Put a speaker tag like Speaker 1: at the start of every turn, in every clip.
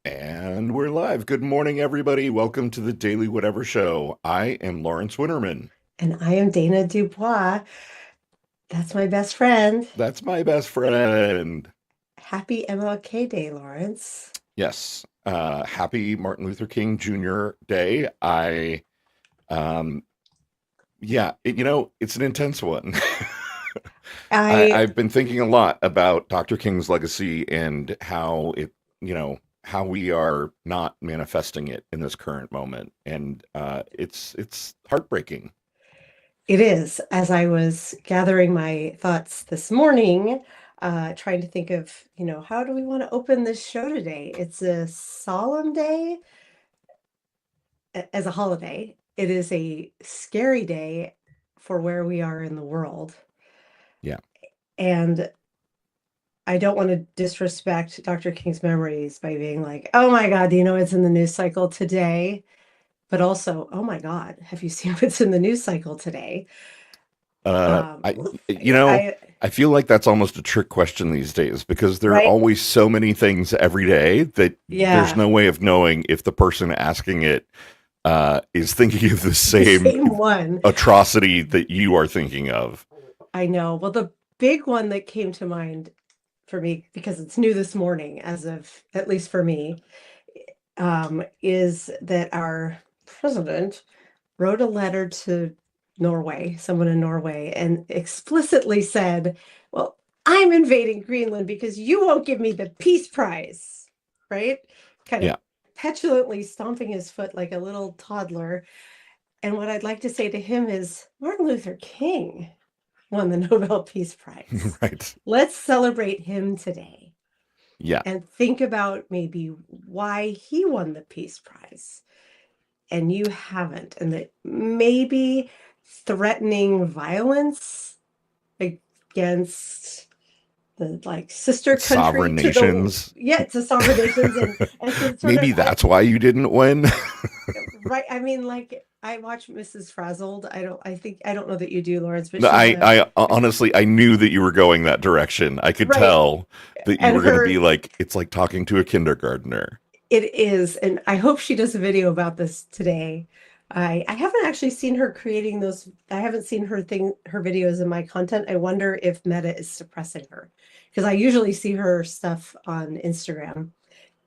Speaker 1: And we're live. Good morning, everybody. Welcome to the Daily Whatever Show. I am Lawrence Winterman.
Speaker 2: And I am Dana Dubois. That's my best friend.
Speaker 1: That's my best friend.
Speaker 2: Happy MLK Day, Lawrence.
Speaker 1: Yes. Happy Martin Luther King Jr. Day. Um, it's an intense one.
Speaker 2: I,
Speaker 1: I've been thinking a lot about Dr. King's legacy and how we are not manifesting it in this current moment. And it's heartbreaking.
Speaker 2: it is, as I was gathering my thoughts this morning, trying to think of, how do we want to open this show today? It's a solemn day as a holiday. It is a scary day for where we are in the world.
Speaker 1: Yeah.
Speaker 2: And I don't want to disrespect Dr. King's memories by being like, oh my God, it's in the news cycle today? But also, oh my God, have you seen what's in the news cycle today?
Speaker 1: Uh,
Speaker 2: Um,
Speaker 1: I, you know,
Speaker 2: I,
Speaker 1: I feel like that's almost a trick question these days because there are
Speaker 2: right?
Speaker 1: always so many things every day that there's
Speaker 2: Yeah,
Speaker 1: no way of knowing if the person asking it is thinking of the
Speaker 2: the
Speaker 1: same
Speaker 2: same one.
Speaker 1: atrocity that you are thinking of.
Speaker 2: I know. Well, the big one that came to mind for me, because it's new this morning, as of at least for me, is that our president wrote a letter to Norway, someone in Norway, and explicitly said, well, I'm invading Greenland because you won't give me the Peace Prize, right? Kind of
Speaker 1: Yeah.
Speaker 2: petulantly stomping his foot like a little toddler. And what I'd like to say to him is Martin Luther King won the Nobel Peace Prize.
Speaker 1: Right.
Speaker 2: Let's celebrate him today
Speaker 1: Yeah.
Speaker 2: and think about maybe why he won the Peace Prize and you haven't, and that maybe threatening violence against the like sister country
Speaker 1: Sovereign
Speaker 2: to the
Speaker 1: nations.
Speaker 2: to sovereign nations and to sort of
Speaker 1: Maybe that's why you didn't win.
Speaker 2: right. I mean, like I watch Mrs. Frazzled. I don't know that you do, Lawrence, but
Speaker 1: No,
Speaker 2: she's
Speaker 1: I,
Speaker 2: a
Speaker 1: I honestly, I knew that you were going that direction. I could
Speaker 2: right.
Speaker 1: tell that you
Speaker 2: And
Speaker 1: were going to be
Speaker 2: her
Speaker 1: like, it's like talking to a kindergartner.
Speaker 2: it is, and I hope she does a video about this today. I haven't actually seen her creating those. I haven't seen her videos in my content. I wonder if Meta is suppressing her because I usually see her stuff on Instagram,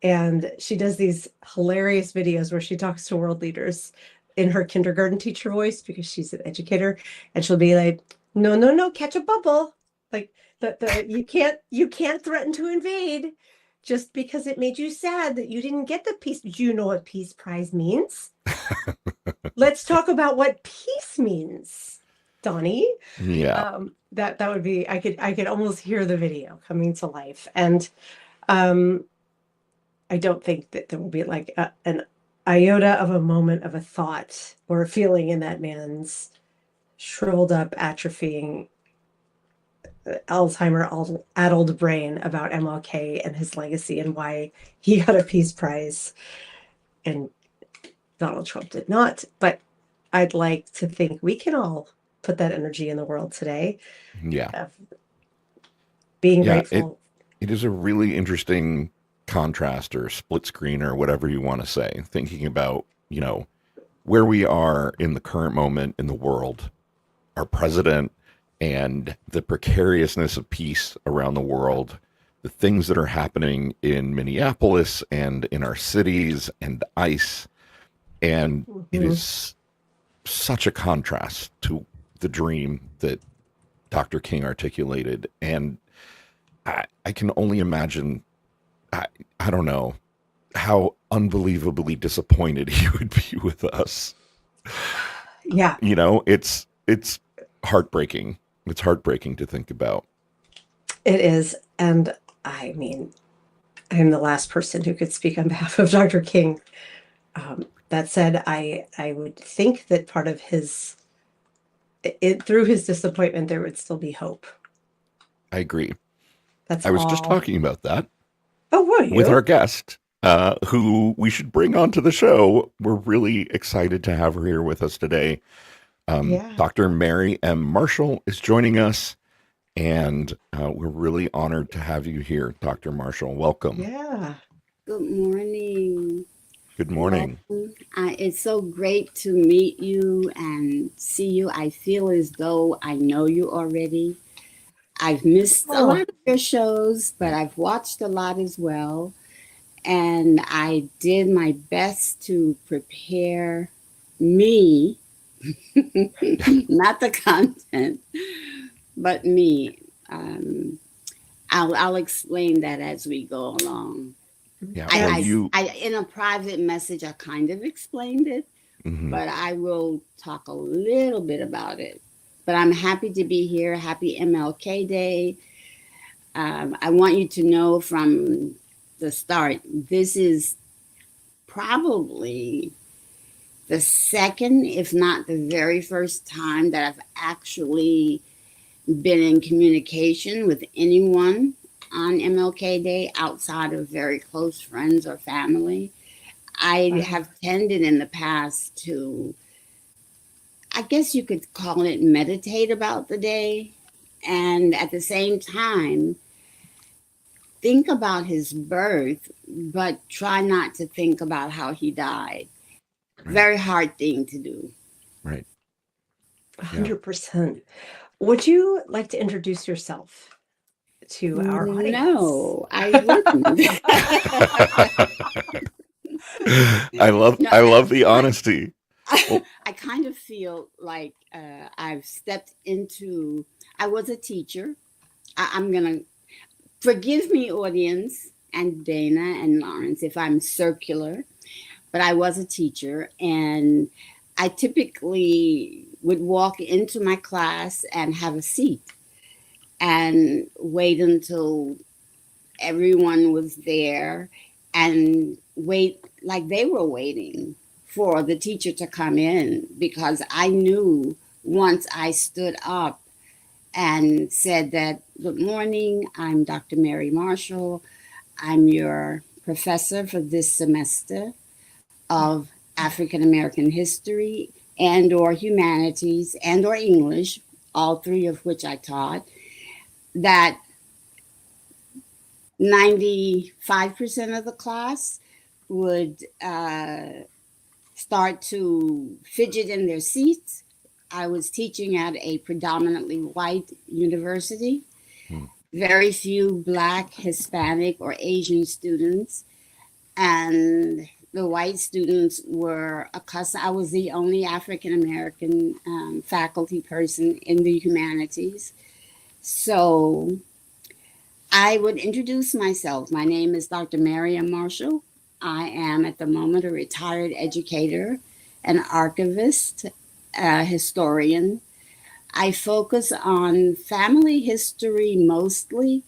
Speaker 2: and she does these hilarious videos where she talks to world leaders in her kindergarten teacher voice because she's an educator, and she'll be like, "No, no, no, catch a bubble." Like the you can't threaten to invade just because it made you sad that you didn't get the peace. Do you know what peace prize means? Let's talk about what peace means, Donnie.
Speaker 1: Yeah.
Speaker 2: That would be I could almost hear the video coming to life. And um I don't think that there will be like an iota of a moment of a thought or a feeling in that man's shriveled up, atrophying, Alzheimer addled brain about MLK and his legacy and why he got a Peace Prize and Donald Trump did not. But I'd like to think we can all put that energy in the world today
Speaker 1: Yeah.
Speaker 2: of being
Speaker 1: Yeah. It
Speaker 2: grateful.
Speaker 1: it is a really interesting contrast or split screen or whatever you want to say, thinking about, where we are in the current moment in the world, our president and the precariousness of peace around the world, the things that are happening in Minneapolis and in our cities and ICE. And it
Speaker 2: Mhm.
Speaker 1: is such a contrast to the dream that Dr. King articulated. And I can only imagine, I, I don't know, how unbelievably disappointed he would be with us.
Speaker 2: Yeah,
Speaker 1: It's heartbreaking. It's heartbreaking to think about.
Speaker 2: it is. And I mean, I'm the last person who could speak on behalf of Dr. King. That said, I would think that part of his through his disappointment there would still be hope.
Speaker 1: I agree.
Speaker 2: That's
Speaker 1: I was just
Speaker 2: all.
Speaker 1: talking about that
Speaker 2: Oh, were
Speaker 1: with our
Speaker 2: you?
Speaker 1: guest, who we should bring onto the show. We're really excited to have her here with us today.
Speaker 2: Yeah.
Speaker 1: Dr. Mary M. Marshall is joining us, and we're really honored to have you here, Dr. Marshall. Welcome.
Speaker 2: Yeah.
Speaker 3: Good morning.
Speaker 1: Good morning.
Speaker 3: Welcome. It's so great to meet you and see you. I feel as though I know you already. I've missed a
Speaker 2: Oh,
Speaker 3: lot of your shows, but I've watched a lot as well. And I did my best to prepare me, not the content, but me. Um, I'll explain that as we go along.
Speaker 1: Yeah. Well,
Speaker 3: I,
Speaker 2: yes.
Speaker 1: you.
Speaker 3: I, in a private message, I kind of explained it,
Speaker 1: Mhm.
Speaker 3: but I will talk a little bit about it. But I'm happy to be here. Happy MLK Day. I want you to know from the start, this is probably the second, if not the very first time that I've actually been in communication with anyone on MLK Day outside of very close friends or family. I
Speaker 2: Wow.
Speaker 3: have tended in the past to, I guess you could call it meditate about the day. And at the same time, think about his birth, but try not to think about how he died.
Speaker 1: Right.
Speaker 3: Very hard thing to do.
Speaker 1: Right. Yeah.
Speaker 2: 100%. Would you like to introduce yourself to our audience?
Speaker 3: No, I wouldn't. No,
Speaker 1: I love the
Speaker 3: I,
Speaker 1: honesty. Well,
Speaker 3: I kind of feel like I've stepped into, I was a teacher. I'm going to forgive me, audience, and Dana and Lawrence, if I'm circular, but I was a teacher, and I typically would walk into my class and have a seat and wait until everyone was there and wait like they were waiting for the teacher to come in, because I knew once I stood up and said that, good morning, I'm Dr. Mary Marshall. I'm your professor for this semester of African American history and or humanities and or English, all three of which I taught, that 95% of the class would start to fidget in their seats. I was teaching at a predominantly white university,
Speaker 1: hmm,
Speaker 3: very few Black, Hispanic, or Asian students. And the white students were accustomed. I was the only African American faculty person in the humanities. So I would introduce myself. My name is Dr. Mariam Marshall. I am at the moment a retired educator, an archivist, a historian. I focus on family history mostly,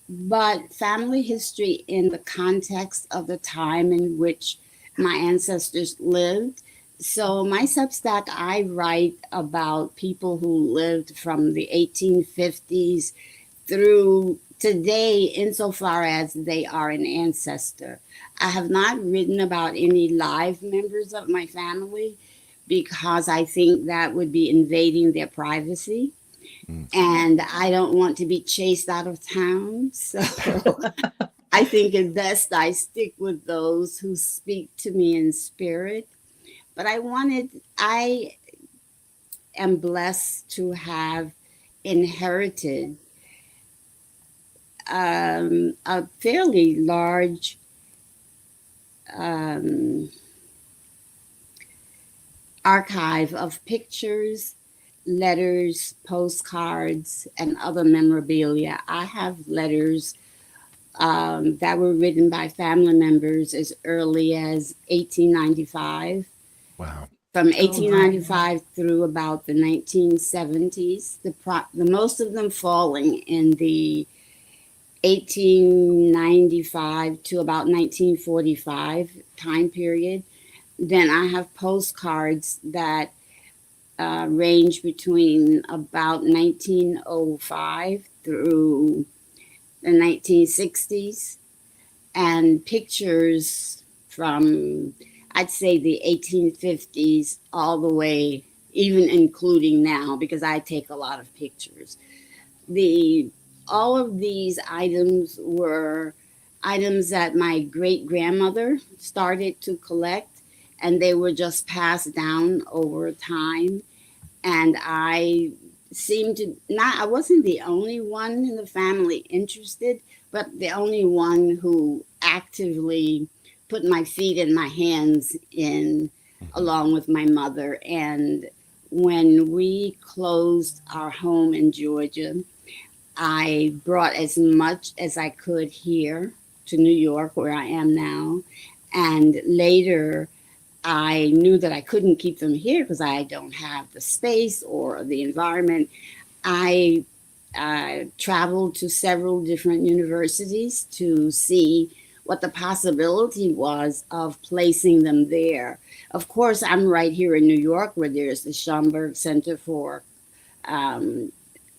Speaker 3: but family history in the context of the time in which my ancestors lived. So, my Substack, I write about people who lived from the 1850s through today, insofar as they are an ancestor. I have not written about any live members of my family because I think that would be invading their privacy.
Speaker 1: mm,
Speaker 3: And I don't want to be chased out of town. So I think it's best I stick with those who speak to me in spirit. But I am blessed to have inherited a fairly large um, archive of pictures, letters, postcards, and other memorabilia. I have letters that were written by family members as early as 1895.
Speaker 1: wow.
Speaker 3: From
Speaker 2: Oh my.
Speaker 3: 1895 through about the 1970s, the most of them falling in the 1895 to about 1945 time period. Then I have postcards that range between about 1905 through the 1960s, and pictures from, I'd say, the 1850s all the way, even including now, because I take a lot of pictures. The All of these items were items that my great grandmother started to collect, and they were just passed down over time. And I seemed to not, I wasn't the only one in the family interested, but the only one who actively put my feet and my hands in,
Speaker 1: Mhm.
Speaker 3: along with my mother. And when we closed our home in Georgia, I brought as much as I could here to New York, where I am now. And later, I knew that I couldn't keep them here because I don't have the space or the environment. I traveled to several different universities to see what the possibility was of placing them there. Of course, I'm right here in New York, where there's the Schomburg Center for um,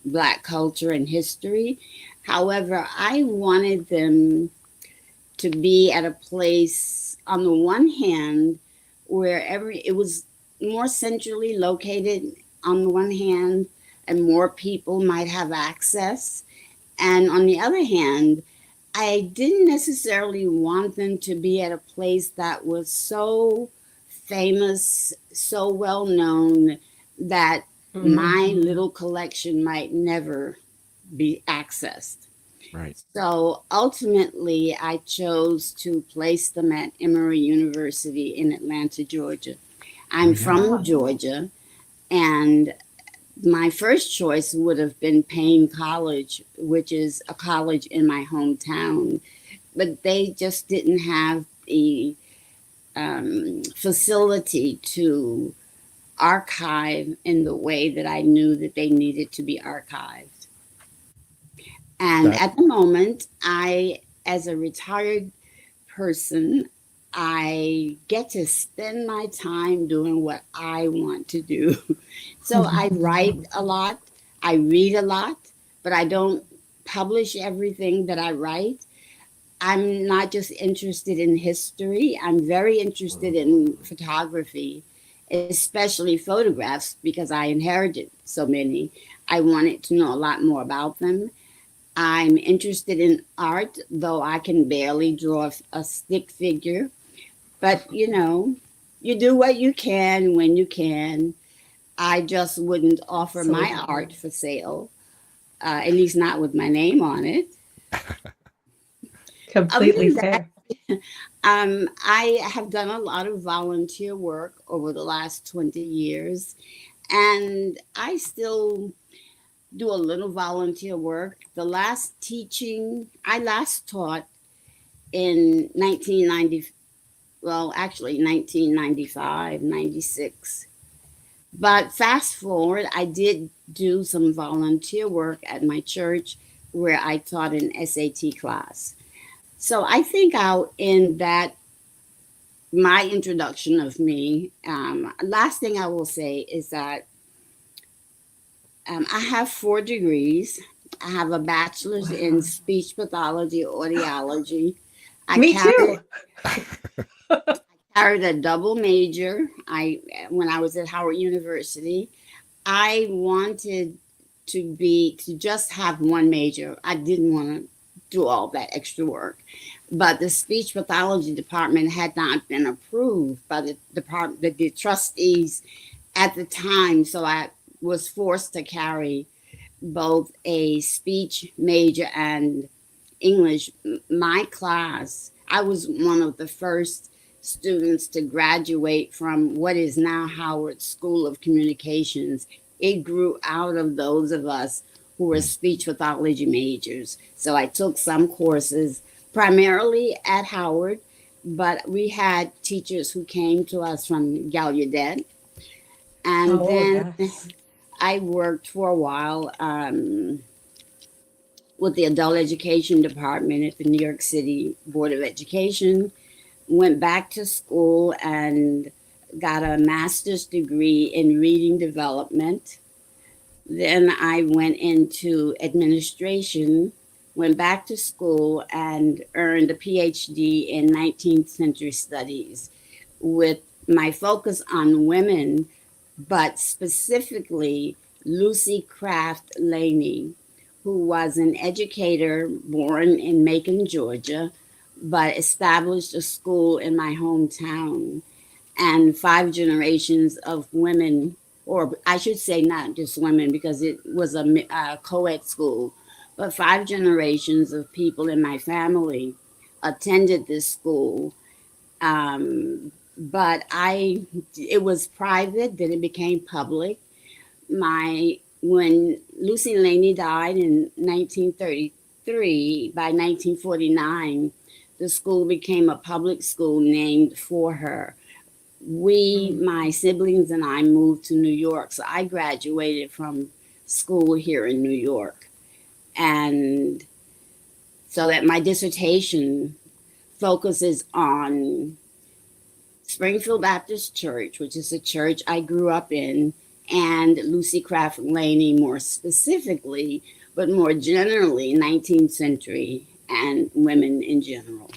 Speaker 3: Black Culture and History. However, I wanted them to be at a place, on the one hand, where it was more centrally located on the one hand, and more people might have access, and on the other hand, I didn't necessarily want them to be at a place that was so famous, so well known, that my
Speaker 2: Mhm.
Speaker 3: little collection might never be accessed.
Speaker 1: Right.
Speaker 3: So ultimately, I chose to place them at Emory University in Atlanta, Georgia.
Speaker 1: Oh,
Speaker 3: I'm
Speaker 1: yeah.
Speaker 3: from Georgia, and my first choice would have been Payne College, which is a college in my hometown, but they just didn't have the facility to archive in the way that I knew that they needed to be archived. And
Speaker 1: That,
Speaker 3: at the moment, as a retired person, I get to spend my time doing what I want to do. So I write a lot, I read a lot, but I don't publish everything that I write. I'm not just interested in history, I'm very interested in photography, especially photographs, because I inherited so many. I wanted to know a lot more about them. I'm interested in art, though I can barely draw a stick figure. But you do what you can when you can. I just wouldn't offer
Speaker 2: So
Speaker 3: my
Speaker 2: do
Speaker 3: art
Speaker 2: I.
Speaker 3: for sale, at least not with my name on it. Other
Speaker 2: Completely
Speaker 3: than that,
Speaker 2: fair.
Speaker 3: I have done a lot of volunteer work over the last 20 years, and I still do a little volunteer work. I last taught in 1990, well, actually 1995, 96. But fast forward, I did do some volunteer work at my church where I taught an SAT class. So I think I'll end that, my introduction of me. Last thing I will say is that I have 4 degrees. I have a bachelor's in
Speaker 2: Wow.
Speaker 3: speech pathology, audiology. I
Speaker 2: Me
Speaker 3: carried
Speaker 2: too.
Speaker 3: carried a double major. I When I was at Howard University, I wanted to just have one major. I didn't want to do all that extra work. But the speech pathology department had not been approved by the department, the trustees at the time, so I was forced to carry both a speech major and English. My class, I was one of the first students to graduate from what is now Howard School of Communications. It grew out of those of us who were
Speaker 1: Mm.
Speaker 3: speech pathology majors. So I took some courses primarily at Howard, but we had teachers who came to us from Gallaudet. And
Speaker 2: Oh,
Speaker 3: then
Speaker 2: yes.
Speaker 3: I worked for a while with the adult education department at the New York City Board of Education, went back to school and got a master's degree in reading development. Then I went into administration, went back to school, and earned a PhD in 19th century studies with my focus on women, but specifically Lucy Craft Laney, who was an educator born in Macon, Georgia, but established a school in my hometown, and 5 generations of women, or I should say not just women because it was a co-ed school, but 5 generations of people in my family attended this school. But it was private, then it became public. When Lucy Laney died in 1933, by 1949, the school became a public school named for her. My siblings and I moved to New York, so I graduated from school here in New York. And so that my dissertation focuses on Springfield Baptist Church, which is a church I grew up in, and Lucy Craft Laney more specifically, but more generally, 19th century and women in general.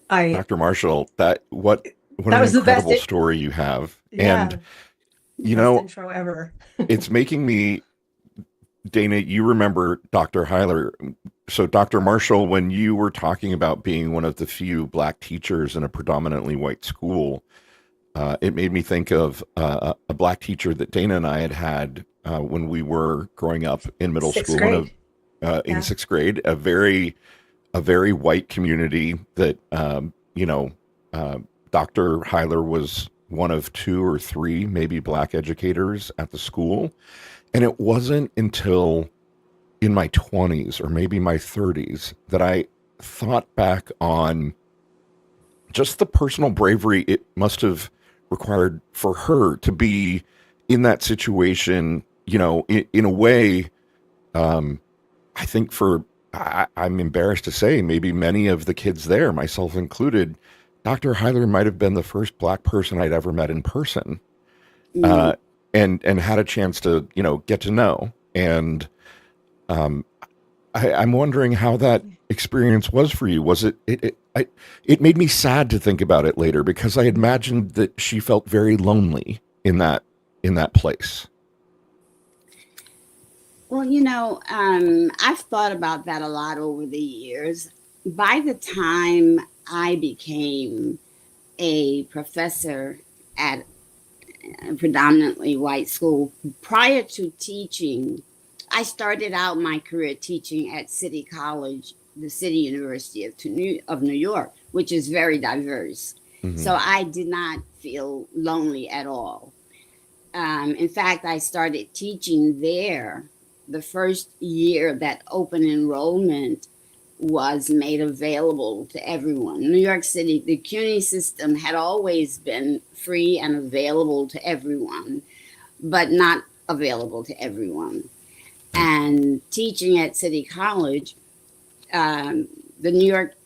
Speaker 1: Dr. Marshall, what
Speaker 2: that
Speaker 1: an
Speaker 2: was
Speaker 1: incredible
Speaker 2: the best
Speaker 1: story you have.
Speaker 2: Yeah,
Speaker 1: And you know,
Speaker 2: intro ever.
Speaker 1: it's making me, Dana, you remember Dr. Heiler. So Dr. Marshall, when you were talking about being one of the few Black teachers in a predominantly white school, it made me think of a Black teacher that Dana and I had when we were growing up in middle
Speaker 2: Sixth
Speaker 1: school,
Speaker 2: grade.
Speaker 1: in sixth grade, a very white community that, Dr. Heiler was one of 2 or 3 maybe Black educators at the school. And it wasn't until in my 20s or maybe my 30s that I thought back on just the personal bravery it must have required for her to be in that situation, in a way. I think I'm embarrassed to say, maybe many of the kids there, myself included, Dr. Heiler might have been the first Black person I'd ever met in person, and had a chance to, get to know. And I'm wondering how that experience was for you. Was it made me sad to think about it later, because I imagined that she felt very lonely in that place.
Speaker 3: Well, I've thought about that a lot over the years. By the time I became a professor at a predominantly white school, prior to teaching, I started out my career teaching at City College, the City University of New York, which is very diverse. Mm-hmm. So I did not feel lonely at all. In fact, I started teaching there the first year that open enrollment was made available to everyone. New York City, the CUNY system had always been free and available to everyone, but not available to everyone. And teaching at City College, the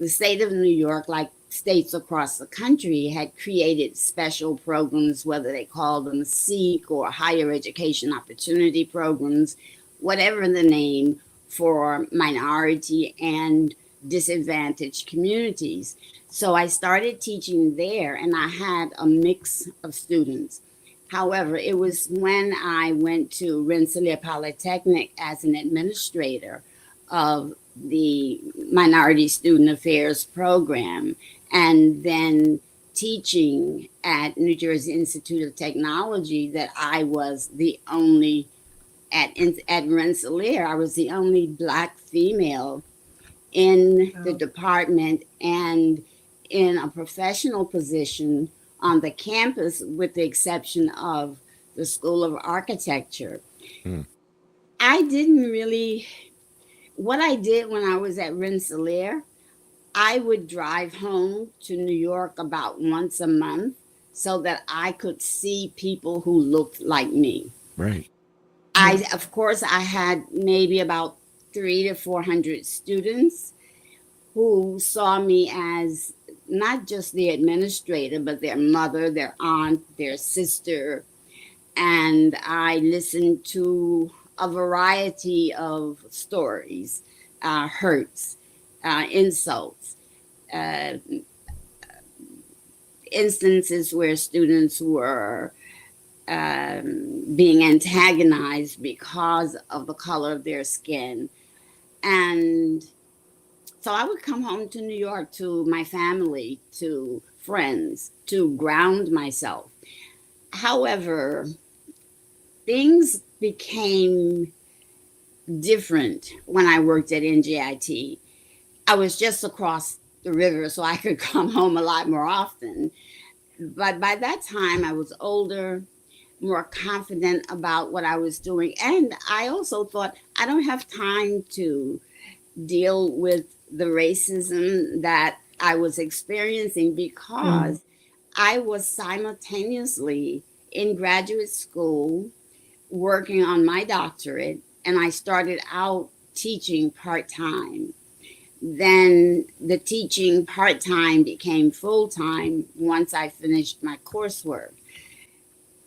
Speaker 3: state of New York, like states across the country, had created special programs, whether they called them SEEK or higher education opportunity programs, whatever the name, for minority and disadvantaged communities. So I started teaching there, and I had a mix of students. However, it was when I went to Rensselaer Polytechnic as an administrator of the Minority Student Affairs program, and then teaching at New Jersey Institute of Technology, that I was the only, at Rensselaer, I was the only Black female in the department and in a professional position on the campus, with the exception of the School of Architecture. I didn't really, what I did when I was at Rensselaer, I would drive home to New York about once a month so that I could see people who looked like me.
Speaker 1: Right.
Speaker 3: Of course, I had maybe about 300 to 400 students who saw me as not just the administrator, but their mother, their aunt, their sister. And I listened to a variety of stories, hurts, insults, instances where students were being antagonized because of the color of their skin. And So I would come home to New York, to my family, to friends, to ground myself. However, things became different when I worked at NJIT. I was just across the river, so I could come home a lot more often. But by that time, I was older, more confident about what I was doing. And I also thought, I don't have time to deal with the racism that I was experiencing, because I was simultaneously in graduate school working on my doctorate, and I started out teaching part time. Then the teaching part time became full time once I finished my coursework.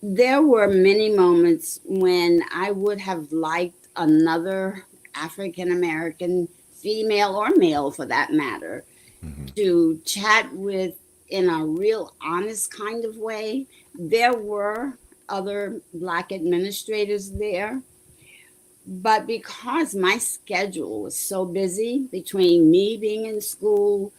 Speaker 3: There were many moments when I would have liked another African American, female or male for that matter,
Speaker 1: Hmm.
Speaker 3: to chat with in a real honest kind of way. There were other Black administrators there, but because my schedule was so busy between me being in school,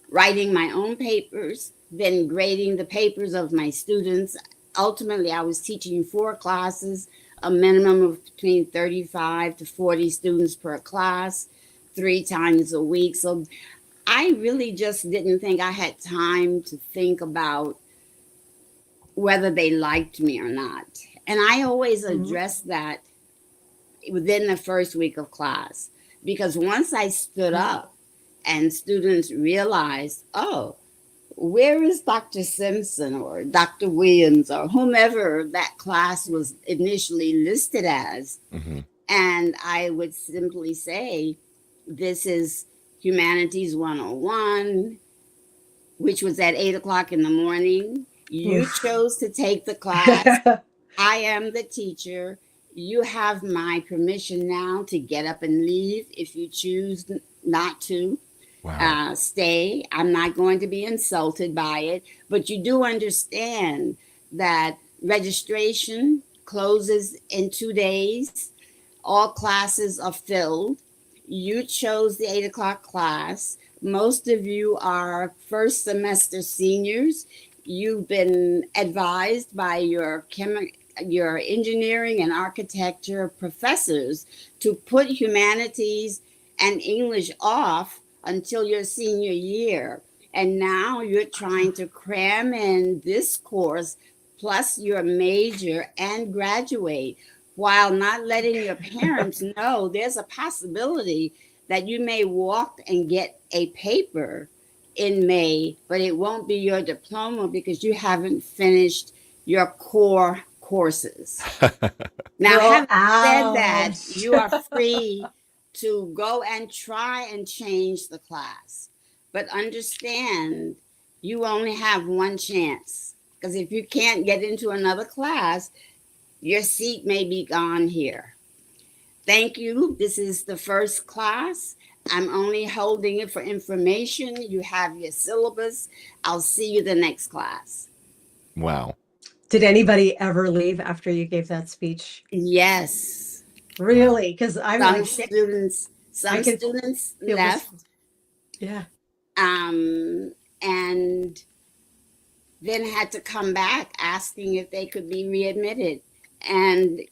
Speaker 3: writing my own papers, then grading the papers of my students. Ultimately, I was teaching 4 classes, a minimum of between 35 to 40 students per class, 3 times a week. So I really just didn't think I had time to think about whether they liked me or not. And I always addressed that within the first week of class, because once I stood up and students realized, oh, where is Dr. Simpson or Dr. Williams or whomever that class was initially listed as?
Speaker 1: Hmm.
Speaker 3: And I would simply say, this is Humanities 101, which was at 8 o'clock in the morning. You
Speaker 2: Oof.
Speaker 3: chose to take the class. I am the teacher. You have my permission now to get up and leave if you choose not to.
Speaker 1: Wow.
Speaker 3: Stay. I'm not going to be insulted by it, but you do understand that registration closes in 2 days. All classes are filled. You chose the 8 o'clock class. Most of you are first semester seniors. You've been advised by your engineering and architecture professors to put humanities and English off until your senior year. And now you're trying to cram in this course plus your major and graduate, while not letting your parents know there's a possibility that you may walk and get a paper in May, but it won't be your diploma because you haven't finished your core courses. Now,
Speaker 2: Girl,
Speaker 3: having said that,
Speaker 2: ouch.
Speaker 3: you are free to go and try and change the class, but understand you only have one chance, because if you can't get into another class, your seat may be gone here. Thank you. This is the first class. I'm only holding it for information. You have your syllabus. I'll see you the next class.
Speaker 1: Wow.
Speaker 2: Did anybody ever leave after you gave that speech?
Speaker 3: Yes.
Speaker 1: Wow.
Speaker 2: Really? Because I'm
Speaker 3: Some
Speaker 2: like,
Speaker 3: students,
Speaker 2: I
Speaker 3: some
Speaker 2: can
Speaker 3: students
Speaker 2: feel this.
Speaker 3: left,
Speaker 2: Yeah.
Speaker 3: and then had to come back asking if they could be readmitted. And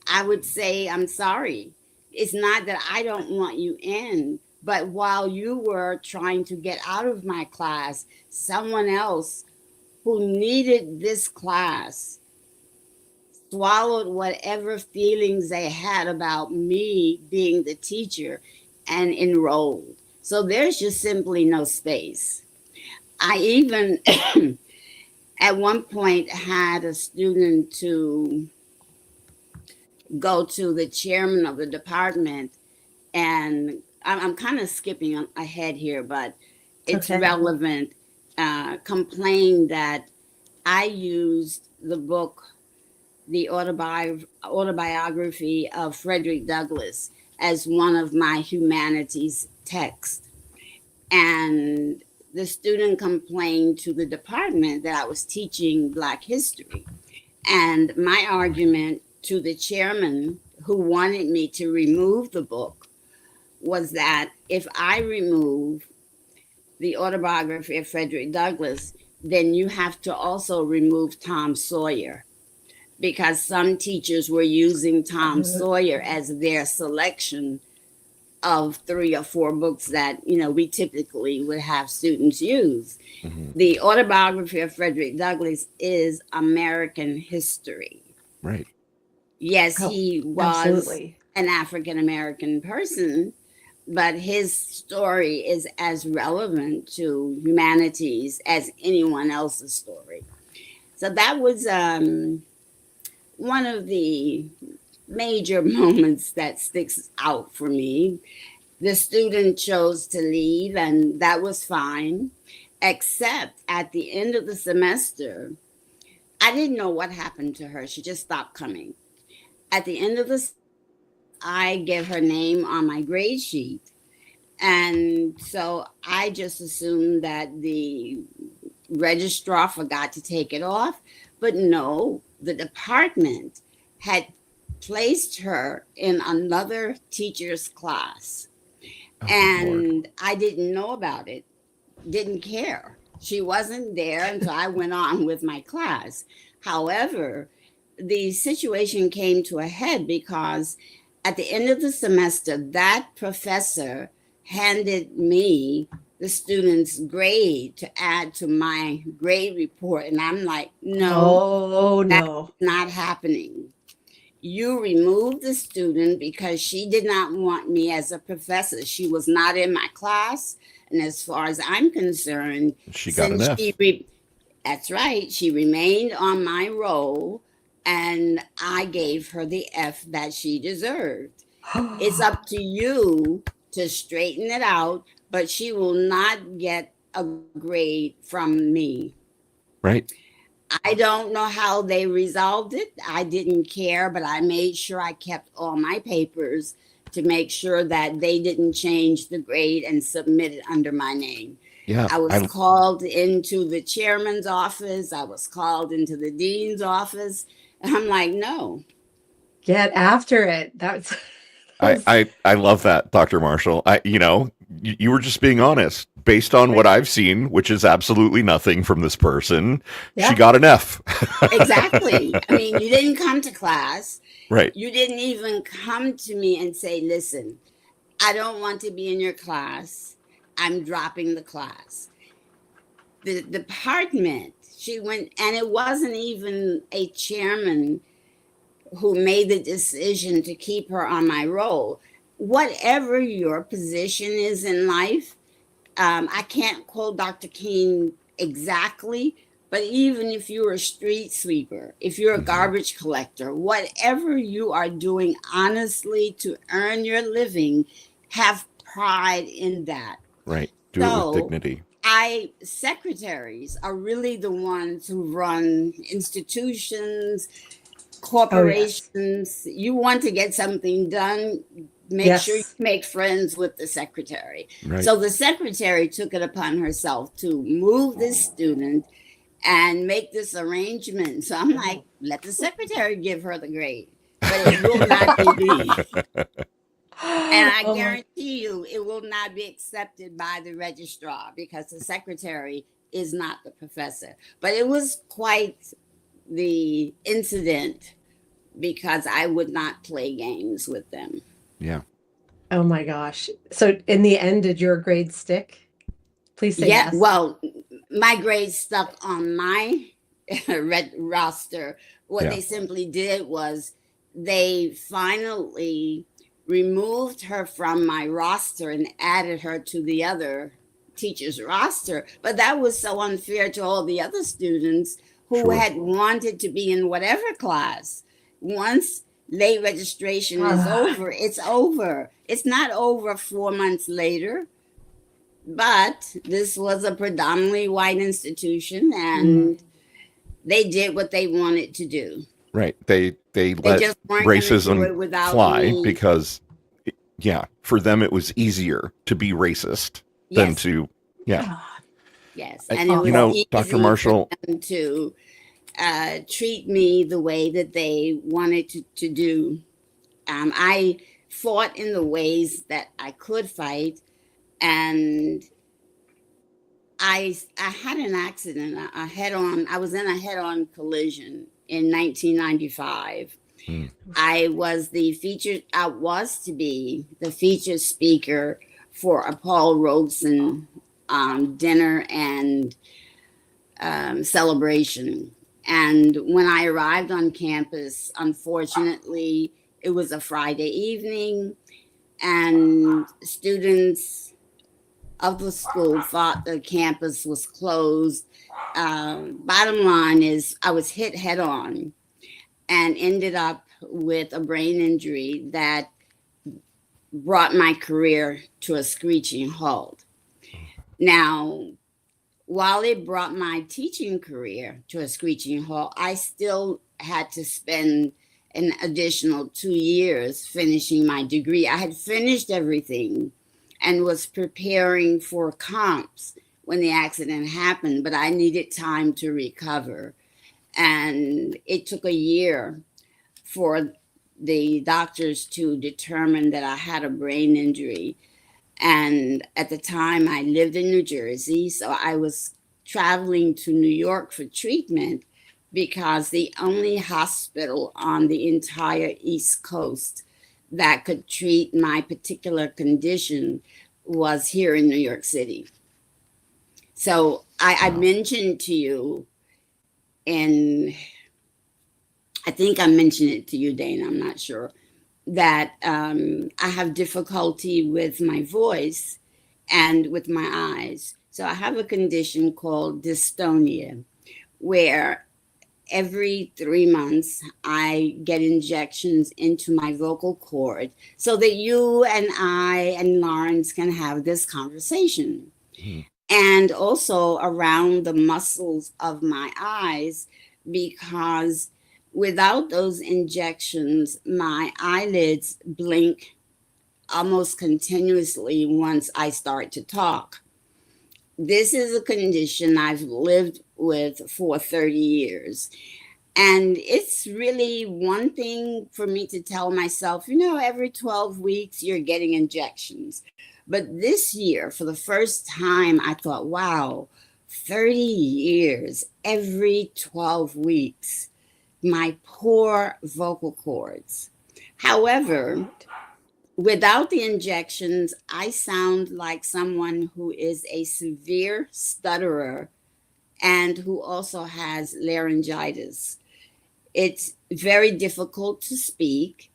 Speaker 3: I would say, I'm sorry. It's not that I don't want you in, but while you were trying to get out of my class, someone else who needed this class swallowed whatever feelings they had about me being the teacher and enrolled. So there's just simply no space. I even at one point had a student to go to the chairman of the department, and I'm kind of skipping ahead here, but it's
Speaker 2: Okay.
Speaker 3: relevant. Complained that I used the book, the autobiography of Frederick Douglass, as one of my humanities texts. And the student complained to the department that I was teaching Black history. And my argument to the chairman, who wanted me to remove the book, was that if I remove the autobiography of Frederick Douglass, then you have to also remove Tom Sawyer, because some teachers were using Tom Sawyer as their selection of 3 or 4 books that, we typically would have students use.
Speaker 1: Mhm.
Speaker 3: The autobiography of Frederick Douglass is American history.
Speaker 1: Right.
Speaker 3: Yes,
Speaker 2: Oh,
Speaker 3: he was
Speaker 2: absolutely.
Speaker 3: an African American person, but his story is as relevant to humanities as anyone else's story. So that was one of the major moments that sticks out for me. The student chose to leave, and that was fine, except at the end of the semester, I didn't know what happened to her. She just stopped coming. At the end of I gave her name on my grade sheet. And so I just assumed that the registrar forgot to take it off. But no, the department had placed her in another teacher's class.
Speaker 1: Oh, Lord.
Speaker 3: And I didn't know about it, didn't care. She wasn't there, and so I went on with my class. However, the situation came to a head because at the end of the semester, that professor handed me the student's grade to add to my grade report. And I'm like, no,
Speaker 2: Oh,
Speaker 3: that's
Speaker 2: no.
Speaker 3: not happening. You removed the student because she did not want me as a professor. She was not in my class. And as far as I'm concerned,
Speaker 1: She got an
Speaker 3: since
Speaker 1: F.
Speaker 3: that's right, she remained on my roll, and I gave her the F that she deserved. It's up to you to straighten it out, but she will not get a grade from me.
Speaker 1: Right.
Speaker 3: I don't know how they resolved it. I didn't care, but I made sure I kept all my papers to make sure that they didn't change the grade and submit it under my name.
Speaker 1: Yeah.
Speaker 3: I was called into the chairman's office. I was called into the dean's office. And I'm like, no.
Speaker 2: Get after it. That's
Speaker 1: I love that, Dr. Marshall. You were just being honest. Based on what I've seen, which is absolutely nothing from this person,
Speaker 2: Yeah.
Speaker 1: she got an F.
Speaker 3: Exactly. I mean, you didn't come to class.
Speaker 1: Right.
Speaker 3: You didn't even come to me and say, listen, I don't want to be in your class. I'm dropping the class. The department, she went, and it wasn't even a chairman who made the decision to keep her on my roll. Whatever your position is in life, I can't quote Dr. King exactly, but even if you're a street sweeper, if you're a garbage collector, whatever you are doing honestly to earn your living, have pride in that.
Speaker 1: Right. Do it with dignity.
Speaker 3: Secretaries are really the ones who run institutions, corporations. You want to get something done, make sure you make friends with the secretary.
Speaker 1: Right.
Speaker 3: So the secretary took it upon herself to move this student and make this arrangement. So I'm like, let the secretary give her the grade, but it will not be me. And I guarantee you it will not be accepted by the registrar because the secretary is not the professor. But it was quite the incident because I would not play games with them.
Speaker 1: Yeah.
Speaker 2: Oh my gosh. So in the end, did your grade stick? Please say yes.
Speaker 3: Well, my grade stuck on my red roster. What they simply did was they finally removed her from my roster and added her to the other teacher's roster. But that was so unfair to all the other students who had wanted to be in whatever class. Once late registration is over, it's over. It's not over 4 months later. But this was a predominantly white institution, and they did what they wanted to do.
Speaker 1: Right. They let
Speaker 3: just weren't
Speaker 1: racism
Speaker 3: gonna do it without
Speaker 1: fly
Speaker 3: me.
Speaker 1: because, for them it was easier to be racist than to,
Speaker 3: Yes, and it was easy
Speaker 1: Dr. Marshall,
Speaker 3: for them to treat me the way that they wanted to do. I fought in the ways that I could fight. And I had an accident, a head on. I was in a head on collision in 1995.
Speaker 1: Mm.
Speaker 3: I was to be the featured speaker for a Paul Robeson dinner and celebration. And when I arrived on campus, unfortunately, it was a Friday evening, and students of the school thought the campus was closed. Bottom line is, I was hit head on and ended up with a brain injury that brought my career to a screeching halt. Now, while it brought my teaching career to a screeching halt, I still had to spend an additional 2 years finishing my degree. I had finished everything and was preparing for comps when the accident happened, but I needed time to recover. And it took a year for the doctors to determine that I had a brain injury. And at the time, I lived in New Jersey, so I was traveling to New York for treatment because the only hospital on the entire East Coast that could treat my particular condition was here in New York City. So I mentioned to you, and I think I mentioned it to you, Dana, I'm not sure, that I have difficulty with my voice and with my eyes. So I have a condition called dystonia, where every 3 months I get injections into my vocal cord so that you and I and Lawrence can have this conversation.
Speaker 1: Mm.
Speaker 3: And also around the muscles of my eyes, because without those injections, my eyelids blink almost continuously once I start to talk. This is a condition I've lived with for 30 years. And it's really one thing for me to tell myself, every 12 weeks you're getting injections. But this year, for the first time, I thought, wow, 30 years, every 12 weeks, my poor vocal cords. However, without the injections, I sound like someone who is a severe stutterer and who also has laryngitis. It's very difficult to speak.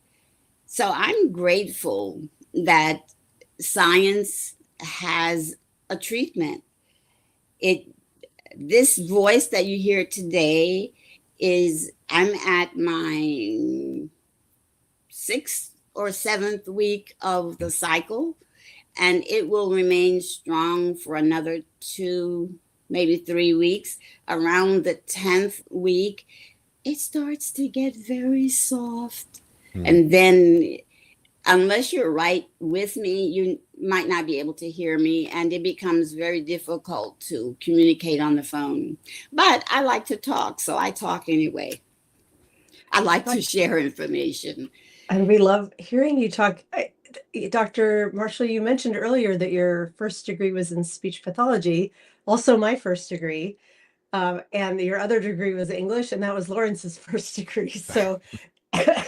Speaker 3: So I'm grateful that science has a treatment. This voice that you hear today I'm at my 6th or 7th week of the cycle, and it will remain strong for another 2, maybe 3 weeks. Around the 10th week, it starts to get very soft. And then, unless you're right with me, you might not be able to hear me, and it becomes very difficult to communicate on the phone. But I like to talk, so I talk anyway. I like to share information.
Speaker 2: And we love hearing you talk. Dr. Marshall, you mentioned earlier that your first degree was in speech pathology, also my first degree. And your other degree was English, and that was Lawrence's first degree. So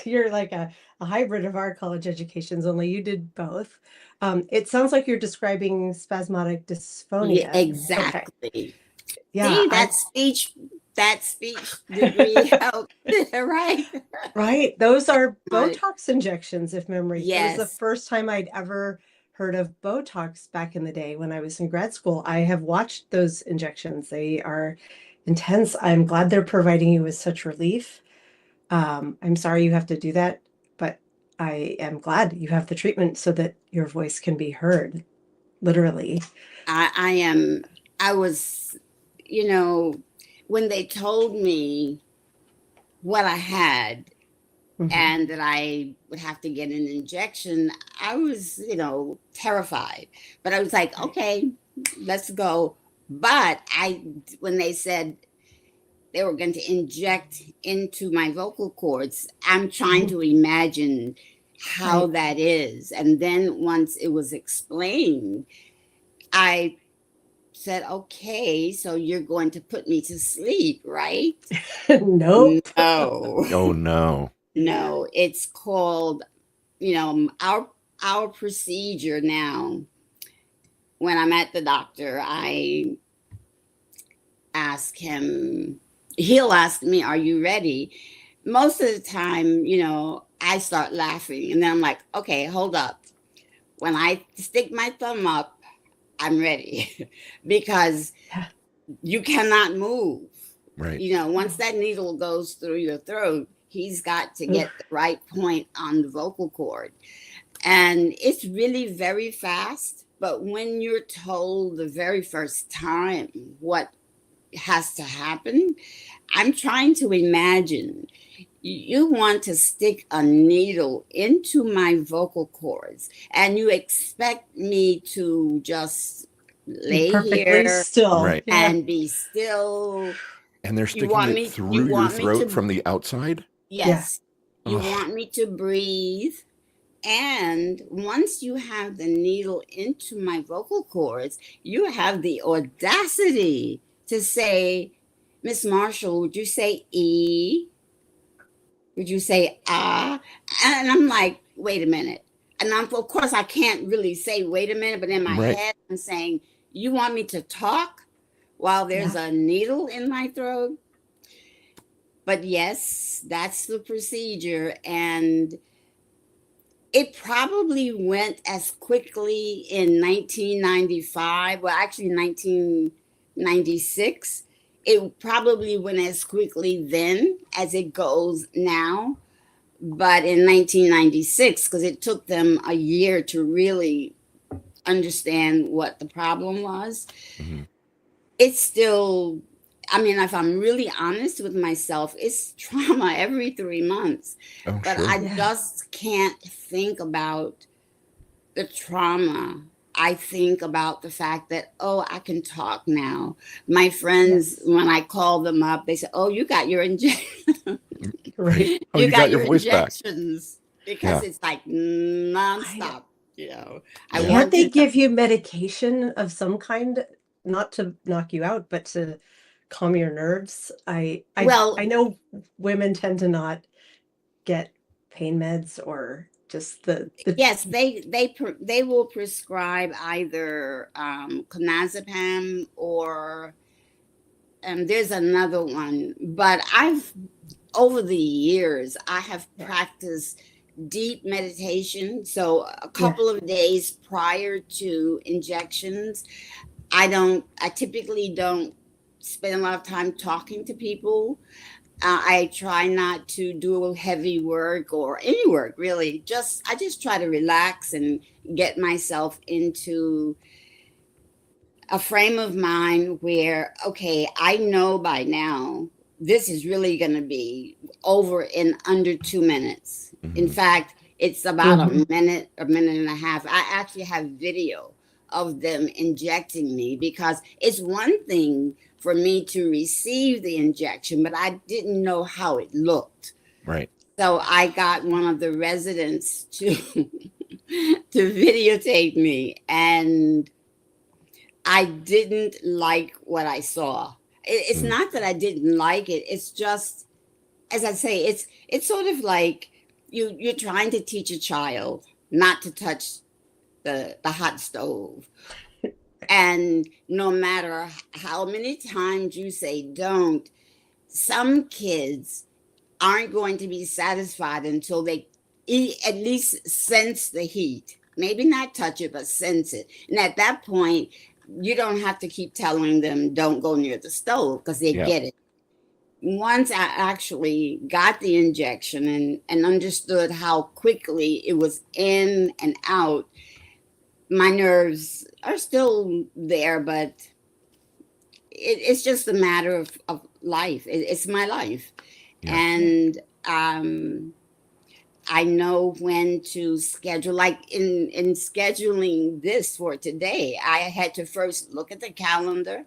Speaker 2: you're like a hybrid of our college educations, only you did both. It sounds like you're describing spasmodic dysphonia.
Speaker 3: Yeah, exactly.
Speaker 2: Okay. Yeah,
Speaker 3: see, that speech degree helped, right?
Speaker 2: Right. Those are Botox injections, if memory.
Speaker 3: Yes.
Speaker 2: It was the first time I'd ever heard of Botox back in the day when I was in grad school. I have watched those injections. They are intense. I'm glad they're providing you with such relief. I'm sorry you have to do that, but I am glad you have the treatment so that your voice can be heard, literally.
Speaker 3: I was, when they told me what I had, and that I would have to get an injection, I was, terrified. But I was like, okay, let's go. But when they said they were going to inject into my vocal cords, I'm trying to imagine how
Speaker 2: Right.
Speaker 3: that is. And then once it was explained, I said, okay, so you're going to put me to sleep, right?
Speaker 2: Nope.
Speaker 3: No,
Speaker 1: Oh no.
Speaker 3: no, it's called, our procedure now. When I'm at the doctor, I ask him, he'll ask me, are you ready? Most of the time, I start laughing and then I'm like, okay, hold up. When I stick my thumb up, I'm ready because
Speaker 2: Yeah.
Speaker 3: you cannot move.
Speaker 1: Right.
Speaker 3: Once that needle goes through your throat, he's got to get the right point on the vocal cord. And it's really very fast. But when you're told the very first time what has to happen, I'm trying to imagine you want to stick a needle into my vocal cords and you expect me to just
Speaker 2: Be
Speaker 3: lay
Speaker 2: perfectly
Speaker 3: here
Speaker 2: still.
Speaker 1: Right.
Speaker 2: Yeah.
Speaker 3: and be still.
Speaker 1: And they're
Speaker 3: You
Speaker 1: sticking
Speaker 3: want
Speaker 1: it
Speaker 3: me
Speaker 1: through your throat
Speaker 3: to
Speaker 1: from the outside?
Speaker 2: Yeah.
Speaker 3: yes, you
Speaker 1: Ugh.
Speaker 3: want me to breathe. And once you have the needle into my vocal cords, you have the audacity to say, Miss Marshall, would you say E? Would you say ah? And I'm like, wait a minute. And of course, I can't really say wait a minute, but in my
Speaker 1: Right.
Speaker 3: head, I'm saying, you want me to talk while there's
Speaker 2: Yeah.
Speaker 3: a needle in my throat? But yes, that's the procedure. And it probably went as quickly in 1995, well, actually 1996. It probably went as quickly then as it goes now. But in 1996, because it took them a year to really understand what the problem was,
Speaker 1: hmm
Speaker 3: it's still, I mean, if I'm really honest with myself, it's trauma every 3 months.
Speaker 1: Oh,
Speaker 3: But
Speaker 1: sure.
Speaker 3: I
Speaker 2: Yeah.
Speaker 3: just can't think about the trauma. I think about the fact that, oh, I can talk now. My friends,
Speaker 2: Yes.
Speaker 3: when I call them up, they say, oh, you got your injection.
Speaker 2: Right.
Speaker 1: Oh,
Speaker 3: You
Speaker 1: you
Speaker 3: got
Speaker 1: got your
Speaker 3: your
Speaker 1: voice back.
Speaker 3: injections because
Speaker 1: Yeah.
Speaker 3: it's like
Speaker 2: I know.
Speaker 3: nonstop. You know, I
Speaker 1: Yeah.
Speaker 2: Can't
Speaker 3: want
Speaker 2: they
Speaker 3: to know.
Speaker 2: give you medication of some kind, not to knock you out, but to calm your nerves? I
Speaker 3: Well,
Speaker 2: know women tend to not get pain meds or just the
Speaker 3: yes, they will prescribe either clonazepam or there's another one. But I've over the years I have
Speaker 2: yeah.
Speaker 3: practiced deep meditation. So a
Speaker 2: Yeah.
Speaker 3: couple of days prior to injections, I typically don't spend a lot of time talking to people. I try not to do heavy work or any work really. I just try to relax and get myself into a frame of mind where, okay, I know by now this is really going to be over in under 2 minutes. In
Speaker 1: hmm
Speaker 3: fact, it's about
Speaker 2: Mhm.
Speaker 3: a minute and a half. I actually have video of them injecting me because it's one thing for me to receive the injection, but I didn't know how it looked.
Speaker 1: Right.
Speaker 3: So I got one of the residents to to videotape me, and I didn't like what I saw. It's
Speaker 1: Mm.
Speaker 3: not that I didn't like it. It's just, as I say, it's sort of like you're trying to teach a child not to touch the hot stove, and no matter how many times you say don't, some kids aren't going to be satisfied until they at least sense the heat. Maybe not touch it, but sense it. And at that point, you don't have to keep telling them don't go near the stove because they
Speaker 1: Yeah.
Speaker 3: get it. Once I actually got the injection and understood how quickly it was in and out, my nerves are still there, but it's just a matter of life. It's my life.
Speaker 1: Yeah.
Speaker 3: And I know when to schedule. Like in scheduling this for today, I had to first look at the calendar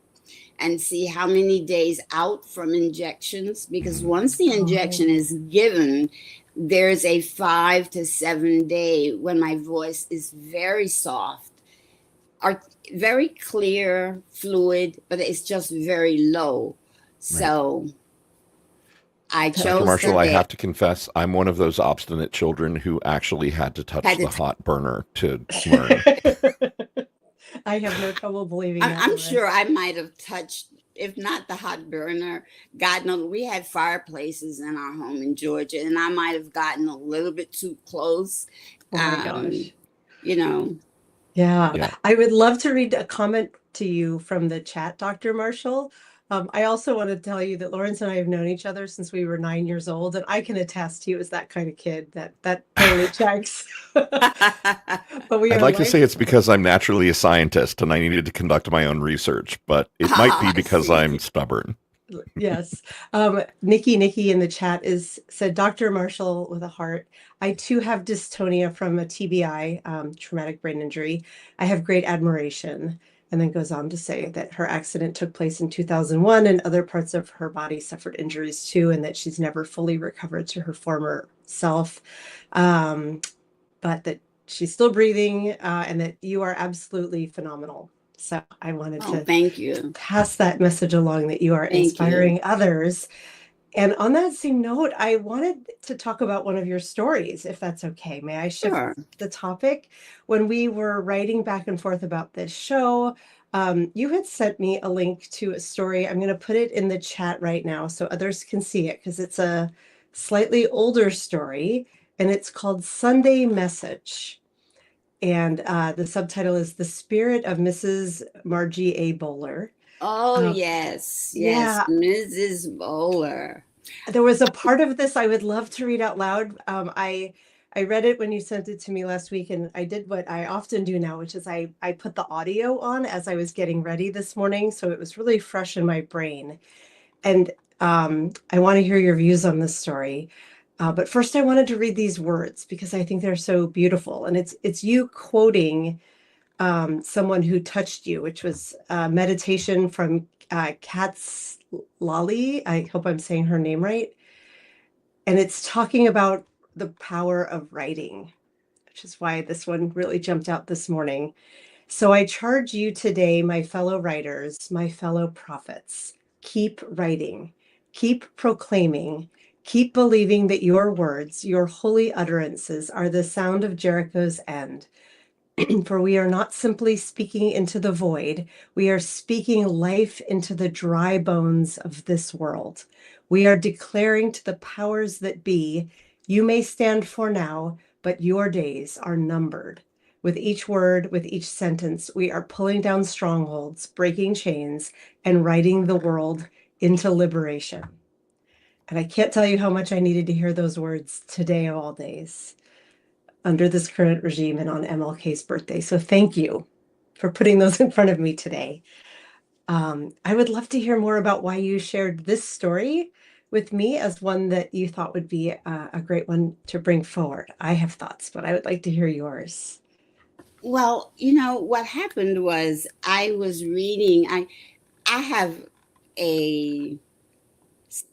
Speaker 3: and see how many days out from injections, because
Speaker 1: hmm
Speaker 3: once the
Speaker 2: Oh,
Speaker 3: injection is given, there's a 5 to 7 day when my voice is very soft, are very clear, fluid, but it's just very low.
Speaker 1: Right.
Speaker 3: So I
Speaker 1: Dr.
Speaker 3: chose
Speaker 1: Marshall,
Speaker 3: the
Speaker 1: I
Speaker 3: day.
Speaker 1: have to confess, I'm one of those obstinate children who actually had to touch
Speaker 3: Had
Speaker 1: the
Speaker 3: to
Speaker 1: hot burner to learn.
Speaker 2: I have no trouble believing that,
Speaker 3: I'm sure
Speaker 2: Lois.
Speaker 3: I might have touched, if not the hot burner, God knows, we had fireplaces in our home in Georgia, and I might have gotten a little bit too close.
Speaker 2: Oh my
Speaker 3: Um,
Speaker 2: gosh.
Speaker 3: you know,
Speaker 2: Yeah,
Speaker 1: Yeah.
Speaker 2: I would love to read a comment to you from the chat, Dr. Marshall. I also want to tell you that Lawrence and I have known each other since we were 9 years old, and I can attest he was that kind of kid that totally checks. But we
Speaker 1: I'd
Speaker 2: are
Speaker 1: like to say it's
Speaker 2: lifelong.
Speaker 1: because I'm naturally a scientist and I needed to conduct my own research, but it might be
Speaker 3: I
Speaker 1: because
Speaker 3: see.
Speaker 1: I'm stubborn.
Speaker 2: Yes. Nikki in the chat is said, Dr. Marshall with a heart. I too have dystonia from a TBI, traumatic brain injury. I have great admiration. And then goes on to say that her accident took place in 2001 and other parts of her body suffered injuries too, and that she's never fully recovered to her former self. Um, but that she's still breathing, and that you are absolutely phenomenal. So I wanted
Speaker 3: Oh,
Speaker 2: to
Speaker 3: thank you.
Speaker 2: pass that message along that you are
Speaker 3: Thank you.
Speaker 2: inspiring others. And on that same note, I wanted to talk about one of your stories, if that's okay. May I shift
Speaker 3: Sure.
Speaker 2: the topic? When we were writing back and forth about this show, you had sent me a link to a story. I'm going to put it in the chat right now so others can see it because it's a slightly older story and it's called Sunday Message. And the subtitle is The Spirit of Mrs. Margie A. Bowler.
Speaker 3: Oh,
Speaker 2: Um,
Speaker 3: yes. Yes.
Speaker 2: yeah,
Speaker 3: Mrs. Bowler.
Speaker 2: there was a part of this I would love to read out loud. I read it when you sent it to me last week, and I did what I often do now, which is I put the audio on as I was getting ready this morning, so it was really fresh in my brain. And I want to hear your views on this story. But first, I wanted to read these words because I think they're so beautiful, and it's you quoting someone who touched you, which was meditation from Katz Lally. I hope I'm saying her name right. And it's talking about the power of writing, which is why this one really jumped out this morning. So I charge you today, my fellow writers, my fellow prophets, keep writing, keep proclaiming, keep believing that your words, your holy utterances, are the sound of Jericho's end. For we are not simply speaking into the void, we are speaking life into the dry bones of this world. We are declaring to the powers that be, you may stand for now, but your days are numbered. With each word, with each sentence, we are pulling down strongholds, breaking chains, and writing the world into liberation. And I can't tell you how much I needed to hear those words today of all days under this current regime and on MLK's birthday. So thank you for putting those in front of me today. I would love to hear more about why you shared this story with me as one that you thought would be a great one to bring forward. I have thoughts, but I would like to hear yours.
Speaker 3: Well, what happened was I was reading. I have a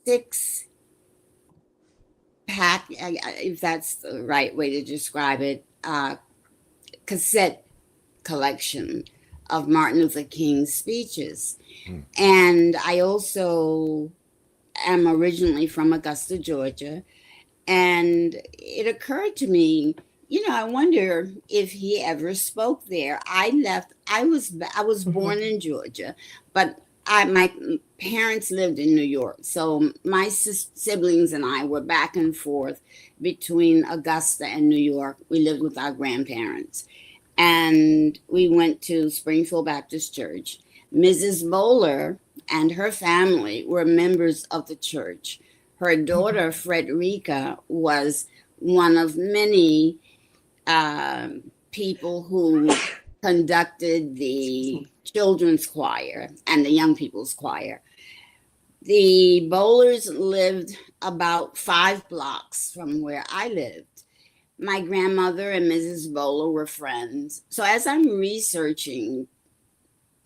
Speaker 3: 6-pack, if that's the right way to describe it, cassette collection of Martin Luther King's speeches.
Speaker 1: Mm.
Speaker 3: And I also am originally from Augusta, Georgia. And it occurred to me, I wonder if he ever spoke there. I was born in Georgia, but my parents lived in New York. So my siblings and I were back and forth between Augusta and New York. We lived with our grandparents. And we went to Springfield Baptist Church. Mrs. Bowler and her family were members of the church. Her daughter, Frederica, was one of many people who conducted the children's choir and the young people's choir. The Bowlers lived about 5 blocks from where I lived. My grandmother and Mrs. Bowler were friends. So as I'm researching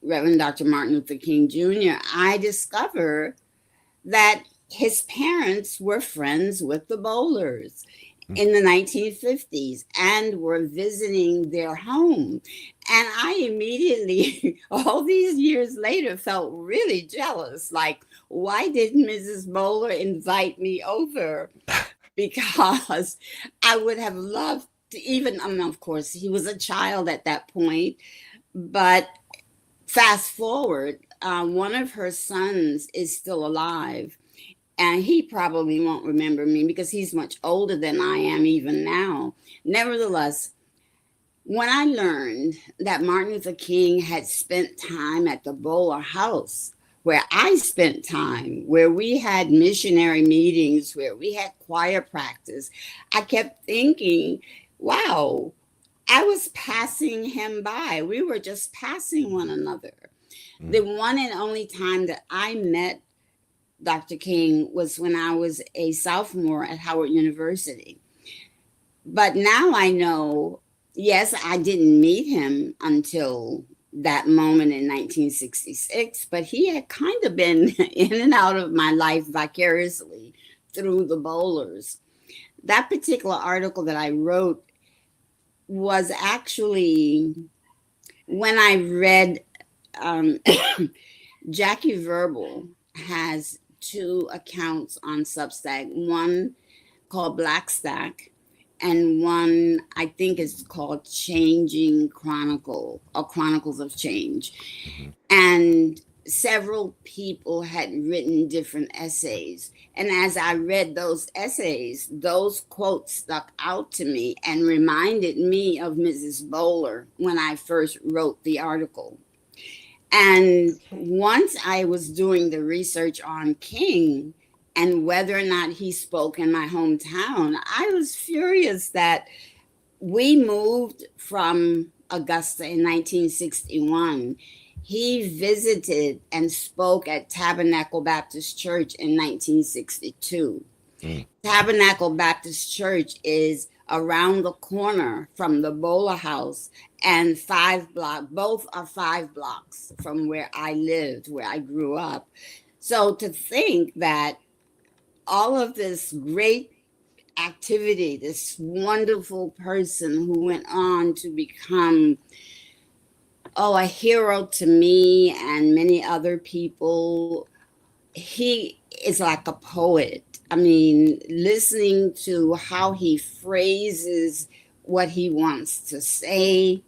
Speaker 3: Reverend Dr. Martin Luther King Jr., I discover that his parents were friends with the Bowlers. in the 1950s and were visiting their home. And I immediately, all these years later, felt really jealous. Like, why didn't Mrs. Bowler invite me over? Because I would have loved to even, of course, he was a child at that point, but fast forward, one of her sons is still alive, and he probably won't remember me because he's much older than I am even now. Nevertheless, when I learned that Martin Luther King had spent time at the Bowler House, where I spent time, where we had missionary meetings, where we had choir practice, I kept thinking, wow, I was passing him by. We were just passing one another. The one and only time that I met Dr. King was when I was a sophomore at Howard University. But now I know, yes, I didn't meet him until that moment in 1966, but he had kind of been in and out of my life vicariously through the Bowlers. That particular article that I wrote was actually when I read Jackie Verbal has two accounts on Substack, one called Black Stack, and one I think is called Changing Chronicle or Chronicles of Change. And several people had written different essays. And as I read those essays, those quotes stuck out to me and reminded me of Mrs. Bowler when I first wrote the article. And once I was doing the research on King and whether or not he spoke in my hometown, I was furious that we moved from Augusta in 1961. He visited and spoke at Tabernacle Baptist Church in 1962. Tabernacle Baptist Church is around the corner from the Bowler House and both are 5 blocks from where I lived, where I grew up. So to think that all of this great activity, this wonderful person who went on to become a hero to me and many other people, he is like a poet. I mean, listening to how he phrases what he wants to say,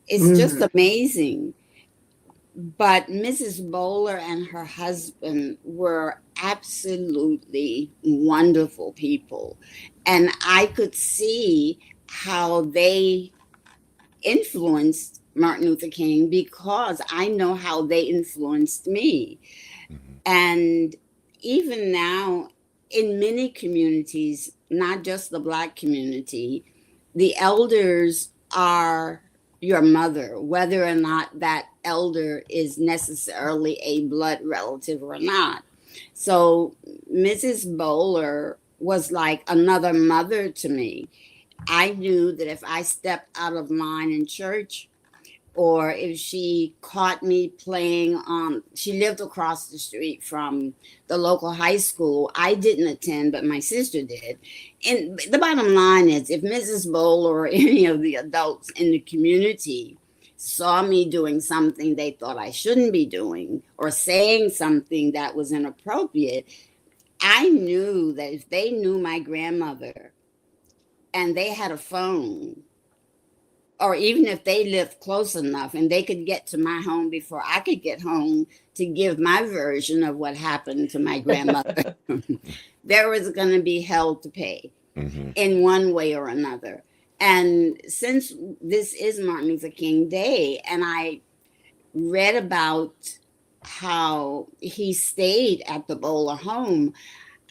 Speaker 3: it's just amazing. But Mrs. Bowler and her husband were absolutely wonderful people. And I could see how they influenced Martin Luther King because I know how they influenced me. And even now, in many communities, not just the Black community, the elders are your mother, whether or not that elder is necessarily a blood relative or not. So Mrs. Bowler was like another mother to me. I knew that if I stepped out of line in church, or if she caught me playing she lived across the street from the local high school. I didn't attend, but my sister did. And the bottom line is, if Mrs. Bowler or any of the adults in the community saw me doing something they thought I shouldn't be doing or saying something that was inappropriate, I knew that if they knew my grandmother and they had a phone, or even if they lived close enough and they could get to my home before I could get home to give my version of what happened to my grandmother, there was going to be hell to pay in one way or another. And since this is Martin Luther King Day, and I read about how he stayed at the Bowler home,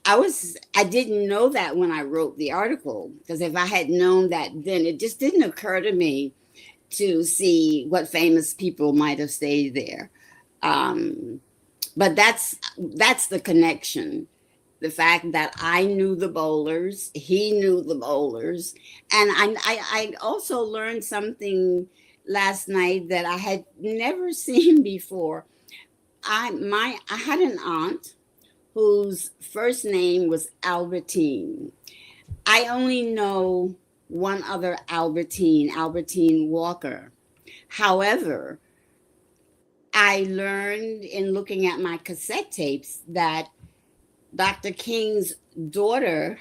Speaker 3: I didn't know that when I wrote the article, because if I had known that then, it just didn't occur to me to see what famous people might have stayed there. But that's the connection. The fact that I knew the Bowlers, he knew the Bowlers. And I also learned something last night that I had never seen before. I had an aunt whose first name was Albertine. I only know one other Albertine Walker. However, I learned in looking at my cassette tapes that Dr. King's daughter,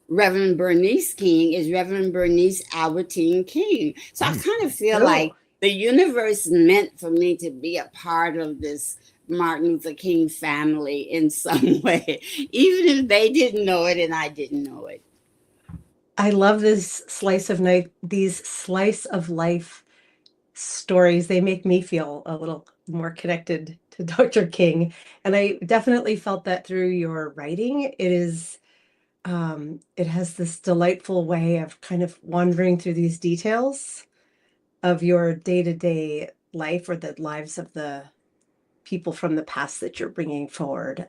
Speaker 3: Reverend Bernice King, is Reverend Bernice Albertine King. So I kind of feel like
Speaker 2: Oh,
Speaker 3: the universe meant for me to be a part of this Martin Luther King family in some way, even if they didn't know it and I didn't know it.
Speaker 2: I love these slice of life stories. They make me feel a little more connected to Dr. King. And I definitely felt that through your writing. It has this delightful way of kind of wandering through these details of your day-to-day life or the lives of the people from the past that you're bringing forward.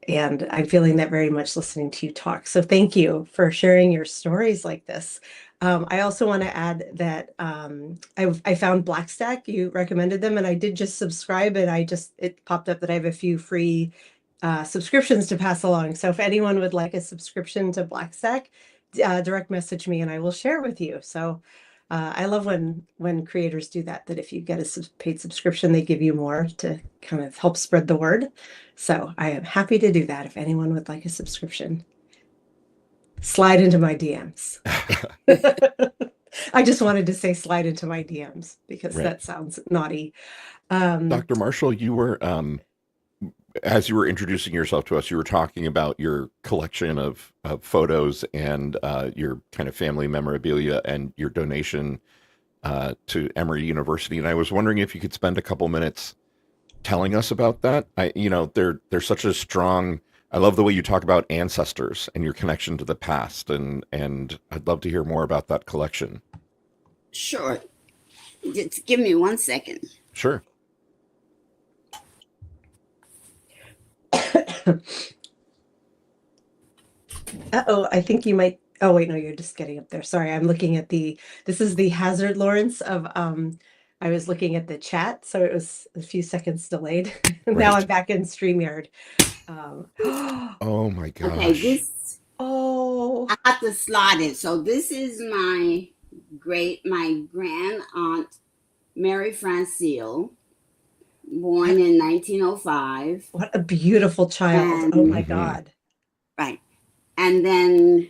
Speaker 2: And I'm feeling that very much listening to you talk. So thank you for sharing your stories like this. I also want to add that I found Blackstack. You recommended them, and I did just subscribe, and it popped up that I have a few free subscriptions to pass along. So if anyone would like a subscription to Blackstack, direct message me, and I will share with you. So I love when creators do that. That if you get a paid subscription, they give you more to kind of help spread the word. So I am happy to do that if anyone would like a subscription. Slide into my DMs. I just wanted to say slide into my DMs because
Speaker 1: Right.
Speaker 2: that sounds naughty.
Speaker 1: Dr. Marshall, you were as you were introducing yourself to us, you were talking about your collection of photos and your kind of family memorabilia and your donation to Emory University. And I was wondering if you could spend a couple minutes telling us about that. There's such a strong. I love the way you talk about ancestors and your connection to the past, and I'd love to hear more about that collection.
Speaker 3: Sure. Just give me 1 second.
Speaker 1: Sure.
Speaker 2: Uh-oh, I think you might. Oh, wait, no, you're just getting up there. Sorry, I'm looking at this is the hazard, Lawrence, of I was looking at the chat, so it was a few seconds delayed. Now I'm
Speaker 1: Right.
Speaker 2: back in StreamYard.
Speaker 1: Oh my
Speaker 3: Okay,
Speaker 1: gosh.
Speaker 3: this
Speaker 2: Oh,
Speaker 3: I have to slide it. So this is my grand aunt Mary Francille, born in 1905,
Speaker 2: what a beautiful child. Oh my
Speaker 3: and
Speaker 1: Hmm.
Speaker 2: God.
Speaker 3: right, and then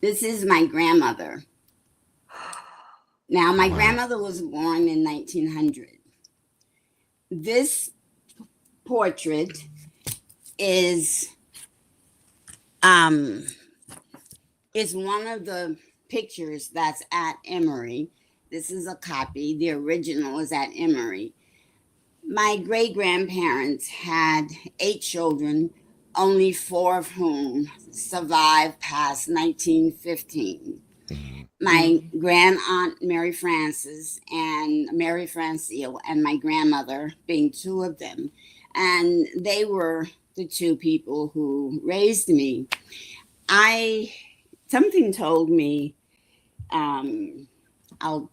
Speaker 3: this is my grandmother. Now, my
Speaker 1: Wow.
Speaker 3: grandmother was born in 1900. This portrait is um is one of the pictures that's at Emory. This is a copy. The original is at Emory. My great grandparents had 8 children, only 4 of whom survived past 1915.
Speaker 1: Mhm.
Speaker 3: My grand aunt Mary Frances and Mary Francille, and my grandmother being 2 of them. And they were the 2 people who raised me. I Something told me, I'll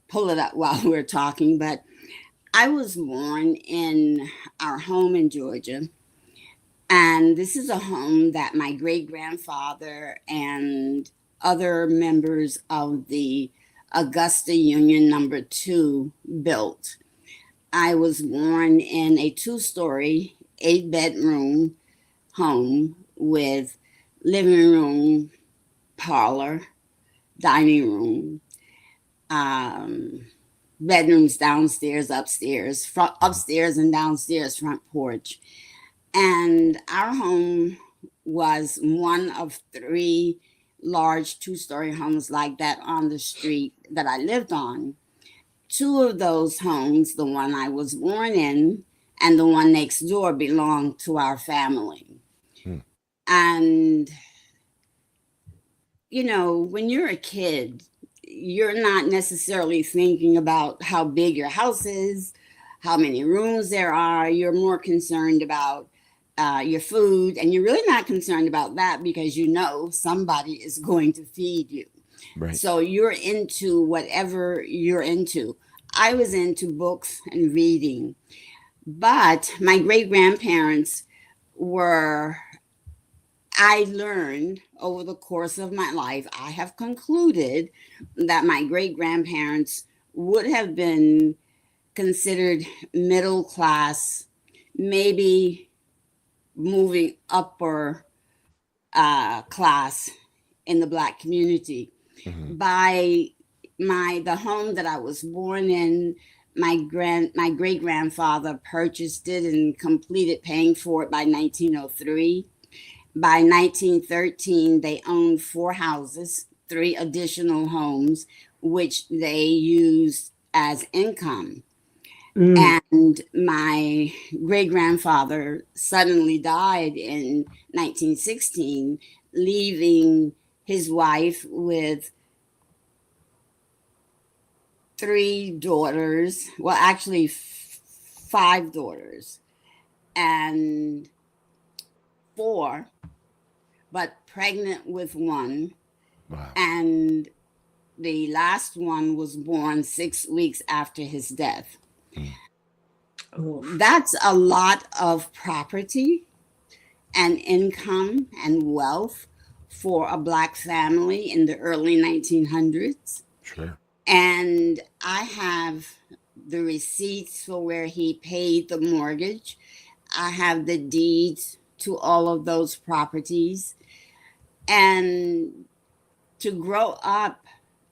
Speaker 3: pull it up while we're talking, but I was born in our home in Georgia. And this is a home that my great grandfather and other members of the Augusta Union Number 2 built. I was born in a 2-story, 8-bedroom home with living room, parlor, dining room, um, bedrooms downstairs, upstairs and downstairs, front porch. And our home was one of 3 large 2-story homes like that on the street that I lived on. 2 of those homes, the one I was born in and the one next door, belonged to our family.
Speaker 1: Hmm.
Speaker 3: And, when you're a kid, you're not necessarily thinking about how big your house is, how many rooms there are. You're more concerned about your food, and you're really not concerned about that because somebody is going to feed you.
Speaker 1: Right.
Speaker 3: So you're into whatever you're into. I was into books and reading, but my great grandparents were I learned over the course of my life, I have concluded that my great grandparents would have been considered middle class, maybe moving upper class in the Black community.
Speaker 1: Hmm.
Speaker 3: By the home that I was born in, my great grandfather purchased it and completed paying for it by 1903. By 1913, they owned 4 houses, 3 additional homes, which they used as income.
Speaker 2: Mm.
Speaker 3: And my great grandfather suddenly died in 1916, leaving his wife with 3 daughters. Well, actually, 5 daughters and 4, but pregnant with 1.
Speaker 1: Wow.
Speaker 3: And the last one was born 6 weeks after his death.
Speaker 1: Mm.
Speaker 2: Oh.
Speaker 3: That's a lot of property and income and wealth for a Black family in the early 1900s.
Speaker 1: Sure.
Speaker 3: And I have the receipts for where he paid the mortgage. I have the deeds to all of those properties. And to grow up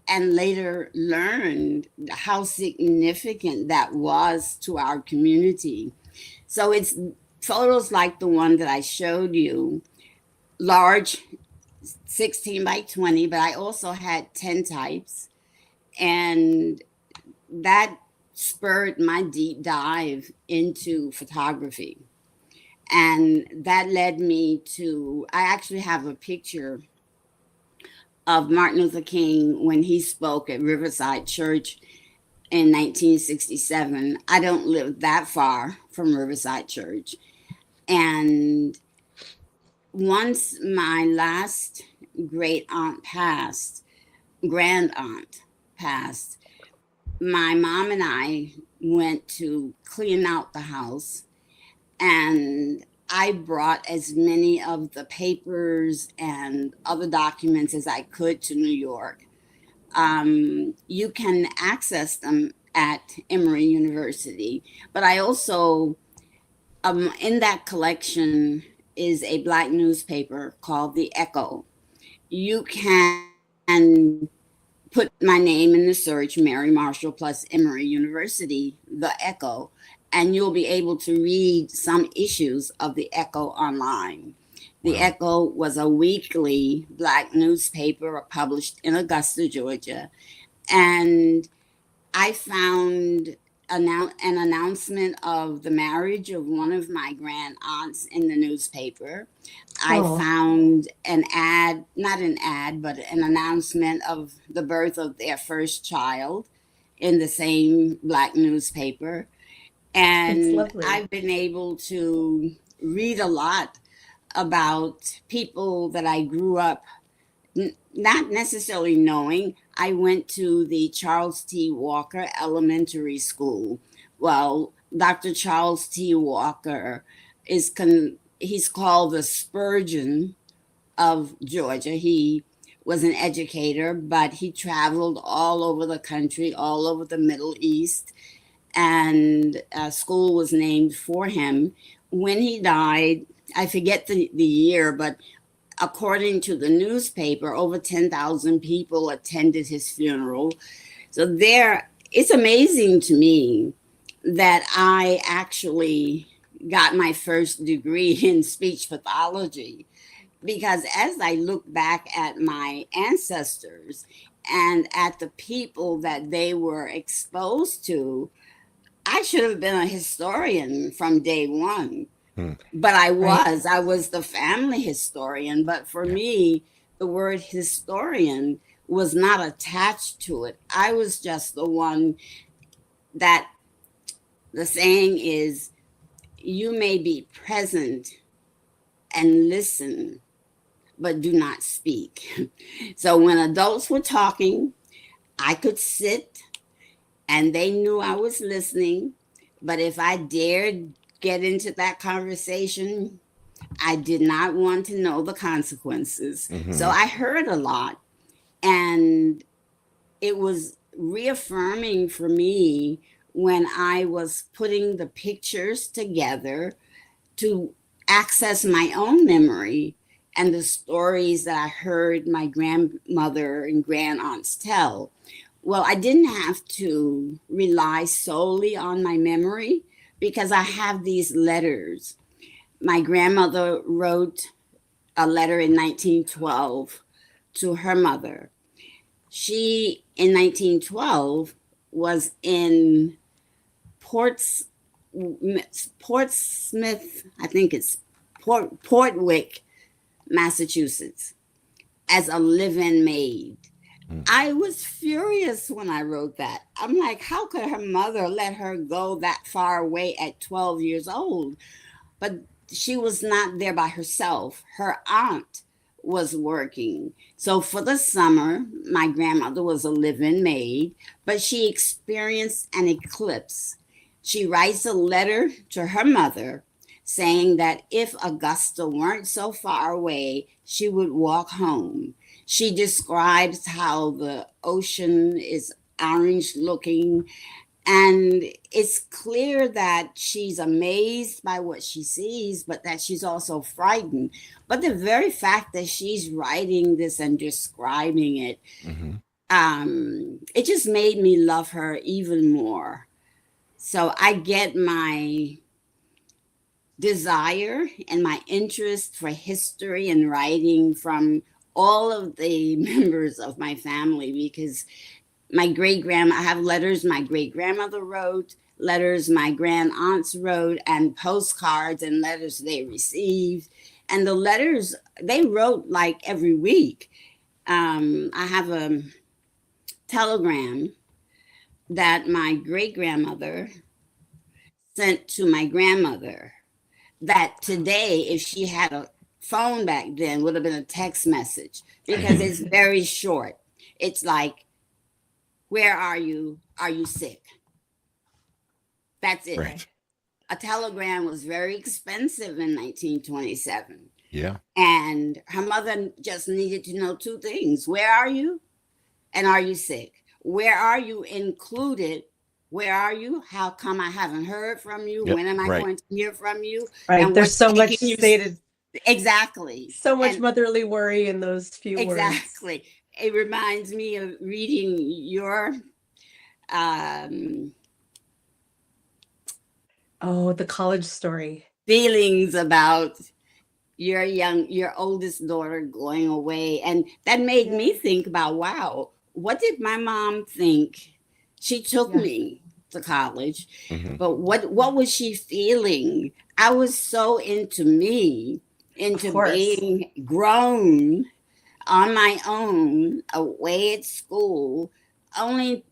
Speaker 3: and later learned how significant that was to our community. So it's photos like the one that I showed you, large, 16 by 20, but I also had 10 types. And that spurred my deep dive into photography. And that led me to, I actually have a picture of Martin Luther King when he spoke at Riverside Church in 1967. I don't live that far from Riverside Church. And once my last great aunt passed, grand aunt passed, my mom and I went to clean out the house, and I brought as many of the papers and other documents as I could to New York. You can access them at Emory University, but I also, in that collection is a Black newspaper called The Echo. You can put my name in the search, Mary Marshall plus Emory University, The Echo, and you'll be able to read some issues of The Echo online. The
Speaker 1: Wow.
Speaker 3: Echo was a weekly Black newspaper published in Augusta, Georgia. And I found an announcement of the marriage of one of my grand aunts in the newspaper. I
Speaker 2: Oh.
Speaker 3: found an ad, not an ad, but an announcement of the birth of their first child in the same Black newspaper.
Speaker 2: That's
Speaker 3: And
Speaker 2: lovely.
Speaker 3: I've been able to read a lot about people that I grew up not necessarily knowing. I went to the Charles T. Walker Elementary School. Well, Dr. Charles T. Walker he's called the Spurgeon of Georgia. He was an educator, but he traveled all over the country, all over the Middle East, and a school was named for him. When he died, I forget the year, but according to the newspaper, over 10,000 people attended his funeral. So it's amazing to me that I actually got my first degree in speech pathology, because as I look back at my ancestors and at the people that they were exposed to, I should have been a historian from day one.
Speaker 1: Hmm.
Speaker 3: But I
Speaker 2: Right.
Speaker 3: was the family historian. But for
Speaker 1: Yeah.
Speaker 3: me, the word historian was not attached to it. I was just the one that, the saying is, you may be present and listen, but do not speak. So when adults were talking, I could sit and they knew I was listening. But if I dared get into that conversation, I did not want to know the consequences. So
Speaker 1: Hmm.
Speaker 3: I heard a lot. And it was reaffirming for me when I was putting the pictures together to access my own memory and the stories that I heard my grandmother and grandaunts tell. Well, I didn't have to rely solely on my memory because I have these letters. My grandmother wrote a letter in 1912 to her mother. She, in 1912, was in Ports, Portsmouth, I think it's Portwick, Massachusetts, as a live-in maid. I was furious when I wrote that. I'm like, how could her mother let her go that far away at 12 years old? But she was not there by herself. Her aunt was working. So for the summer, my grandmother was a live-in maid, but she experienced an eclipse. She writes a letter to her mother saying that if Augusta weren't so far away, she would walk home. She describes how the ocean is orange looking, and it's clear that she's amazed by what she sees, but that she's also frightened. But the very fact that she's writing this and describing it,
Speaker 1: Hmm.
Speaker 3: it just made me love her even more. So I get my desire and my interest for history and writing from all of the members of my family, because my great grandma, I have letters my great grandmother wrote, letters my grand aunts wrote, and postcards and letters they received. And the letters they wrote like every week. I have a telegram that my great grandmother sent to my grandmother that today, if she had a phone back then, would have been a text message because it's very short. It's like, where are you? Are you sick? That's it.
Speaker 1: Right.
Speaker 3: A telegram was very expensive in 1927.
Speaker 1: Yeah.
Speaker 3: And her mother just needed to know two things. Where are you? And are you sick? Where are you included? Where are you? How come I haven't heard from you?
Speaker 1: Yep.
Speaker 3: When am I
Speaker 1: Right.
Speaker 3: going to hear from you?
Speaker 2: Right.
Speaker 3: And
Speaker 2: There's
Speaker 3: what's
Speaker 2: so much
Speaker 3: taking you
Speaker 2: stated,
Speaker 3: exactly.
Speaker 2: so much
Speaker 3: And
Speaker 2: motherly worry in those few words.
Speaker 3: exactly. It reminds me of reading your um,
Speaker 2: Oh, the college story.
Speaker 3: feelings about your oldest daughter going away, and that made me
Speaker 2: Yeah.
Speaker 3: think about, wow, what did my mom think? She took
Speaker 2: Yeah.
Speaker 3: me to college,
Speaker 1: Hmm.
Speaker 3: but what was she feeling? I was so into me,
Speaker 2: Of
Speaker 3: into
Speaker 2: course.
Speaker 3: being grown on my own away at school. Only,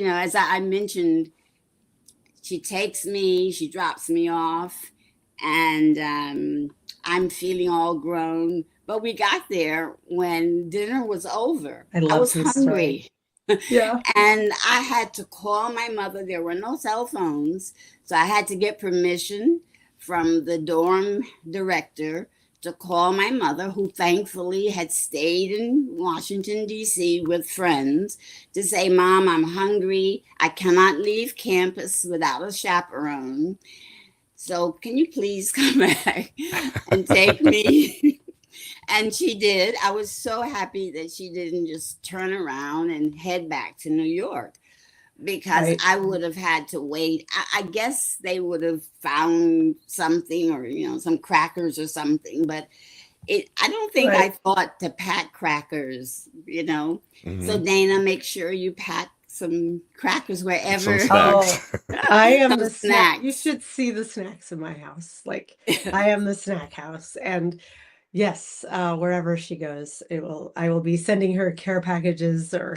Speaker 3: as I mentioned, she takes me, she drops me off, and I'm feeling all grown. But we got there when dinner was over.
Speaker 2: I
Speaker 3: I
Speaker 2: love
Speaker 3: was
Speaker 2: this story.
Speaker 3: hungry.
Speaker 2: Yeah.
Speaker 3: And I had to call my mother. There were no cell phones. So I had to get permission from the dorm director to call my mother, who thankfully had stayed in Washington, D.C. with friends, to say, Mom, I'm hungry. I cannot leave campus without a chaperone. So can you please come back and take me? And she did. I was so happy that she didn't just turn around and head back to New York, because
Speaker 2: Right.
Speaker 3: I would have had to wait. I guess they would have found something, or some crackers or something, but I don't think I
Speaker 2: Right.
Speaker 3: thought to pack crackers. So
Speaker 1: Hmm.
Speaker 3: Dana, make sure you pack some crackers
Speaker 1: Some
Speaker 3: wherever.
Speaker 2: Oh,
Speaker 1: snacks.
Speaker 2: I am
Speaker 3: Some
Speaker 2: the snack. You
Speaker 3: snacks.
Speaker 2: should see the snacks in my house. Like, I am the snack house. And yes, wherever she goes, I will be sending her care packages, or,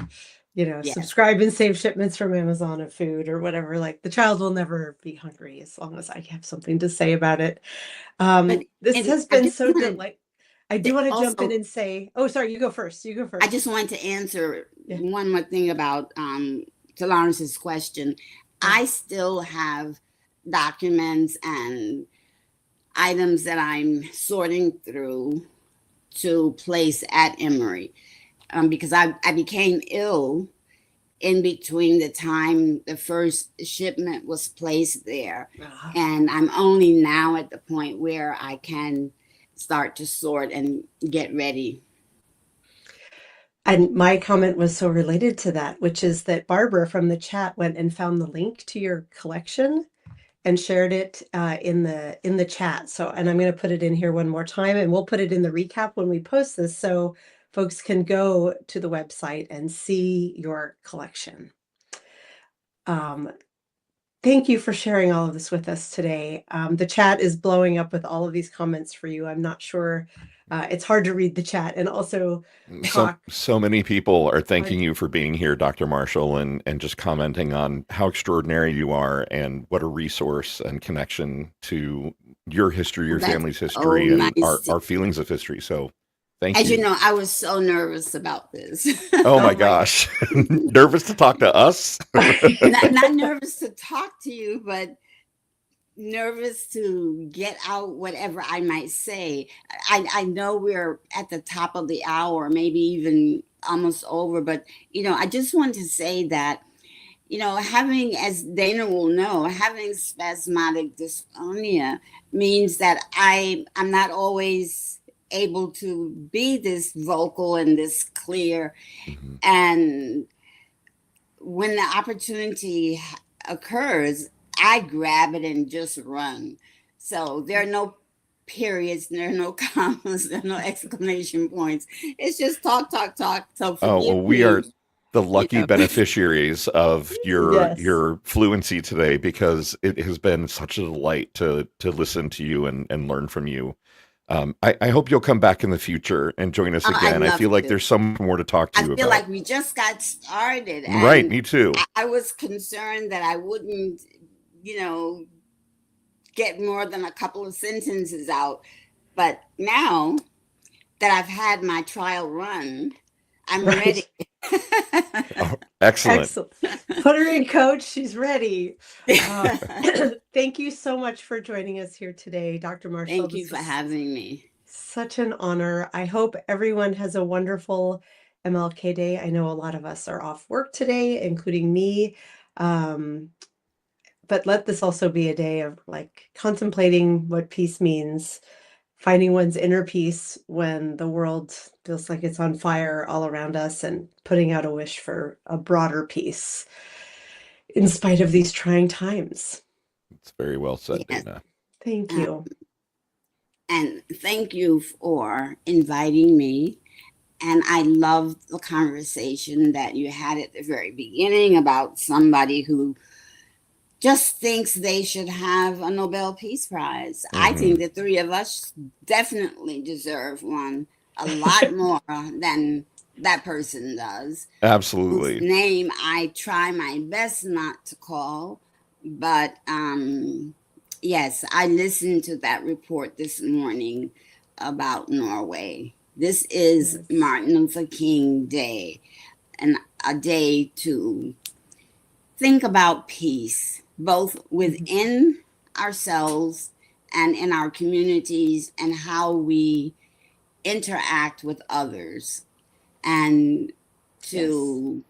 Speaker 3: Yes.
Speaker 2: subscribe and save shipments from Amazon of food or whatever. Like, the child will never be hungry as long as I have something to say about it.
Speaker 3: But
Speaker 2: This
Speaker 3: and
Speaker 2: has
Speaker 3: I
Speaker 2: been
Speaker 3: just
Speaker 2: so
Speaker 3: wanted
Speaker 2: delightful. I do
Speaker 3: to
Speaker 2: want to jump in
Speaker 3: also
Speaker 2: and say, oh, sorry, you go first. You go
Speaker 3: I
Speaker 2: first.
Speaker 3: just wanted to answer
Speaker 2: Yeah.
Speaker 3: one more thing about to Lawrence's question.
Speaker 2: Yeah.
Speaker 3: I still have documents and items that I'm sorting through to place at Emory, because I became ill in between the time the first shipment was placed there.
Speaker 2: Ah.
Speaker 3: And I'm only now at the point where I can start to sort and get ready.
Speaker 2: And my comment was so related to that, which is that Barbara from the chat went and found the link to your collection and shared it in the chat. So, and I'm going to put it in here one more time, and we'll put it in the recap when we post this, so folks can go to the website and see your collection. Thank you for sharing all of this with us today. The chat is blowing up with all of these comments for you. I'm not sure. It's hard to read the chat and also talk.
Speaker 1: So many people are thanking
Speaker 2: Hard.
Speaker 1: you for being here, Dr. Marshall, and just commenting on how extraordinary you are and what a resource and connection to your history, your
Speaker 3: That's
Speaker 1: family's
Speaker 3: so
Speaker 1: history, and
Speaker 3: nice.
Speaker 1: our feelings of history. So thank
Speaker 3: As
Speaker 1: you.
Speaker 3: you know, I was so nervous about this.
Speaker 1: Oh my gosh. Nervous to talk to us?
Speaker 3: Not nervous to talk to you, but nervous to get out whatever I might say. I know we're at the top of the hour, maybe even almost over, but I just want to say that having, as Dana will know, having spasmodic dysphonia means that I'm not always able to be this vocal and this clear.
Speaker 1: Mhm.
Speaker 3: And when the opportunity occurs, I grab it and just run. So there are no periods, there are no commas, there are no exclamation points. It's just talk, talk, talk. So
Speaker 1: Oh,
Speaker 3: forgive
Speaker 1: well, we
Speaker 3: me.
Speaker 1: are the lucky beneficiaries of
Speaker 2: Yes.
Speaker 1: your fluency today, because it has been such a delight to listen to you and learn from you. I hope you'll come back in the future and join us
Speaker 3: I'd
Speaker 1: again. I
Speaker 3: love
Speaker 1: feel like
Speaker 3: to.
Speaker 1: there's so much more to talk to
Speaker 3: I
Speaker 1: you
Speaker 3: feel
Speaker 1: about.
Speaker 3: like we just got started,
Speaker 1: Right,
Speaker 3: and
Speaker 1: me too.
Speaker 3: I was concerned that I wouldn't, get more than a couple of sentences out. But now that I've had my trial run, I'm ready.
Speaker 1: Oh, excellent.
Speaker 2: Excellent. Put her in, coach. She's ready. Thank you so much for joining us here today, Dr. Marshall.
Speaker 3: Thank you
Speaker 2: This
Speaker 3: for
Speaker 2: was
Speaker 3: having me.
Speaker 2: such an honor. I hope everyone has a wonderful MLK Day. I know a lot of us are off work today, including me. But let this also be a day of contemplating what peace means, finding one's inner peace when the world feels like it's on fire all around us, and putting out a wish for a broader peace in spite of these trying times.
Speaker 1: It's very well said,
Speaker 3: Yes.
Speaker 1: Dana.
Speaker 2: Thank you.
Speaker 3: And thank you for inviting me. And I loved the conversation that you had at the very beginning about somebody who just thinks they should have a Nobel Peace Prize. I think the three of us definitely deserve one, a lot more than that person does.
Speaker 1: Absolutely.
Speaker 3: Whose name I try my best not to call. But yes, I listened to that report this morning about Norway. This is
Speaker 2: Yes.
Speaker 3: Martin Luther King Day, and a day to think about peace, both within ourselves and in our communities, and how we interact with others, and to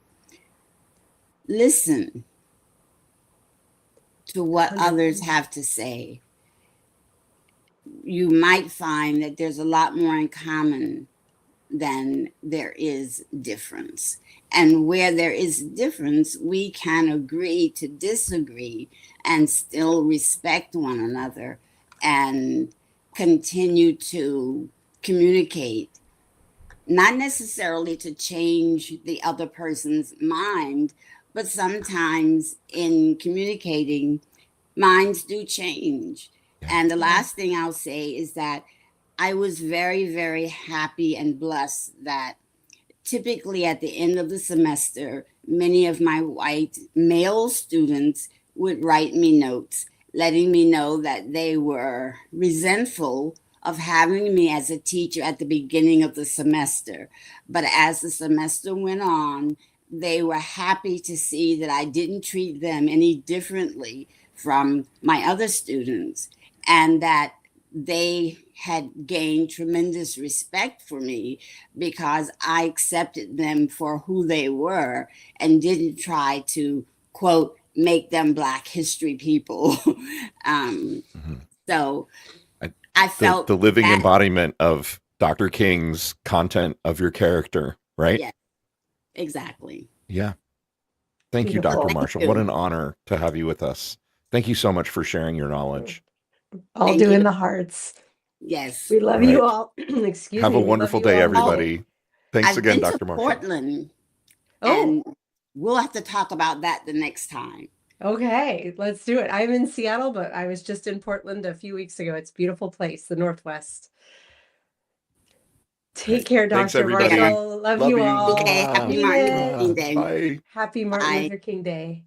Speaker 3: listen to what
Speaker 2: 100%.
Speaker 3: others have to say. You might find that there's a lot more in common than there is difference. And where there is difference, we can agree to disagree and still respect one another and continue to communicate, not necessarily to change the other person's mind, but sometimes in communicating, minds do change. And the last thing I'll say is that I was very, very happy and blessed that typically at the end of the semester, many of my white male students would write me notes letting me know that they were resentful of having me as a teacher at the beginning of the semester. But as the semester went on, they were happy to see that I didn't treat them any differently from my other students, and that they had gained tremendous respect for me because I accepted them for who they were and didn't try to, quote, make them Black history people.
Speaker 1: Mhm.
Speaker 3: So
Speaker 1: I-
Speaker 3: I
Speaker 1: The
Speaker 3: felt
Speaker 1: the living
Speaker 3: that,
Speaker 1: embodiment of Dr. King's content of your character, right?
Speaker 3: yeah, exactly.
Speaker 1: Yeah. Thank you,
Speaker 2: Beautiful.
Speaker 1: Dr.
Speaker 3: Thank
Speaker 1: Marshall.
Speaker 3: you.
Speaker 1: What an honor to have you with us. Thank you so much for sharing your knowledge.
Speaker 2: All
Speaker 3: Thank
Speaker 2: doing
Speaker 3: you.
Speaker 2: the hearts.
Speaker 3: Yes.
Speaker 2: We love
Speaker 1: All
Speaker 2: you
Speaker 1: right.
Speaker 2: all. Excuse
Speaker 1: Have
Speaker 2: me.
Speaker 1: a
Speaker 2: We love
Speaker 1: wonderful
Speaker 2: you
Speaker 1: day,
Speaker 2: all here.
Speaker 1: everybody. Thanks
Speaker 3: I've
Speaker 1: again,
Speaker 3: been to
Speaker 1: Dr. Marshall.
Speaker 3: Portland,
Speaker 2: Oh,
Speaker 3: and we'll have to talk about that the next time.
Speaker 2: okay. Let's do it. I'm in Seattle, but I was just in Portland a few weeks ago. It's a beautiful place, the Northwest.
Speaker 1: All right.
Speaker 2: Take care,
Speaker 1: Thanks,
Speaker 2: Dr.
Speaker 1: everybody.
Speaker 2: Marshall. Love
Speaker 1: Love
Speaker 2: you
Speaker 1: you.
Speaker 2: all.
Speaker 3: Okay, happy
Speaker 2: Mean
Speaker 3: Martin
Speaker 2: it.
Speaker 3: Luther King Day.
Speaker 1: Bye.
Speaker 2: Happy Martin
Speaker 3: Bye.
Speaker 2: Luther King Day.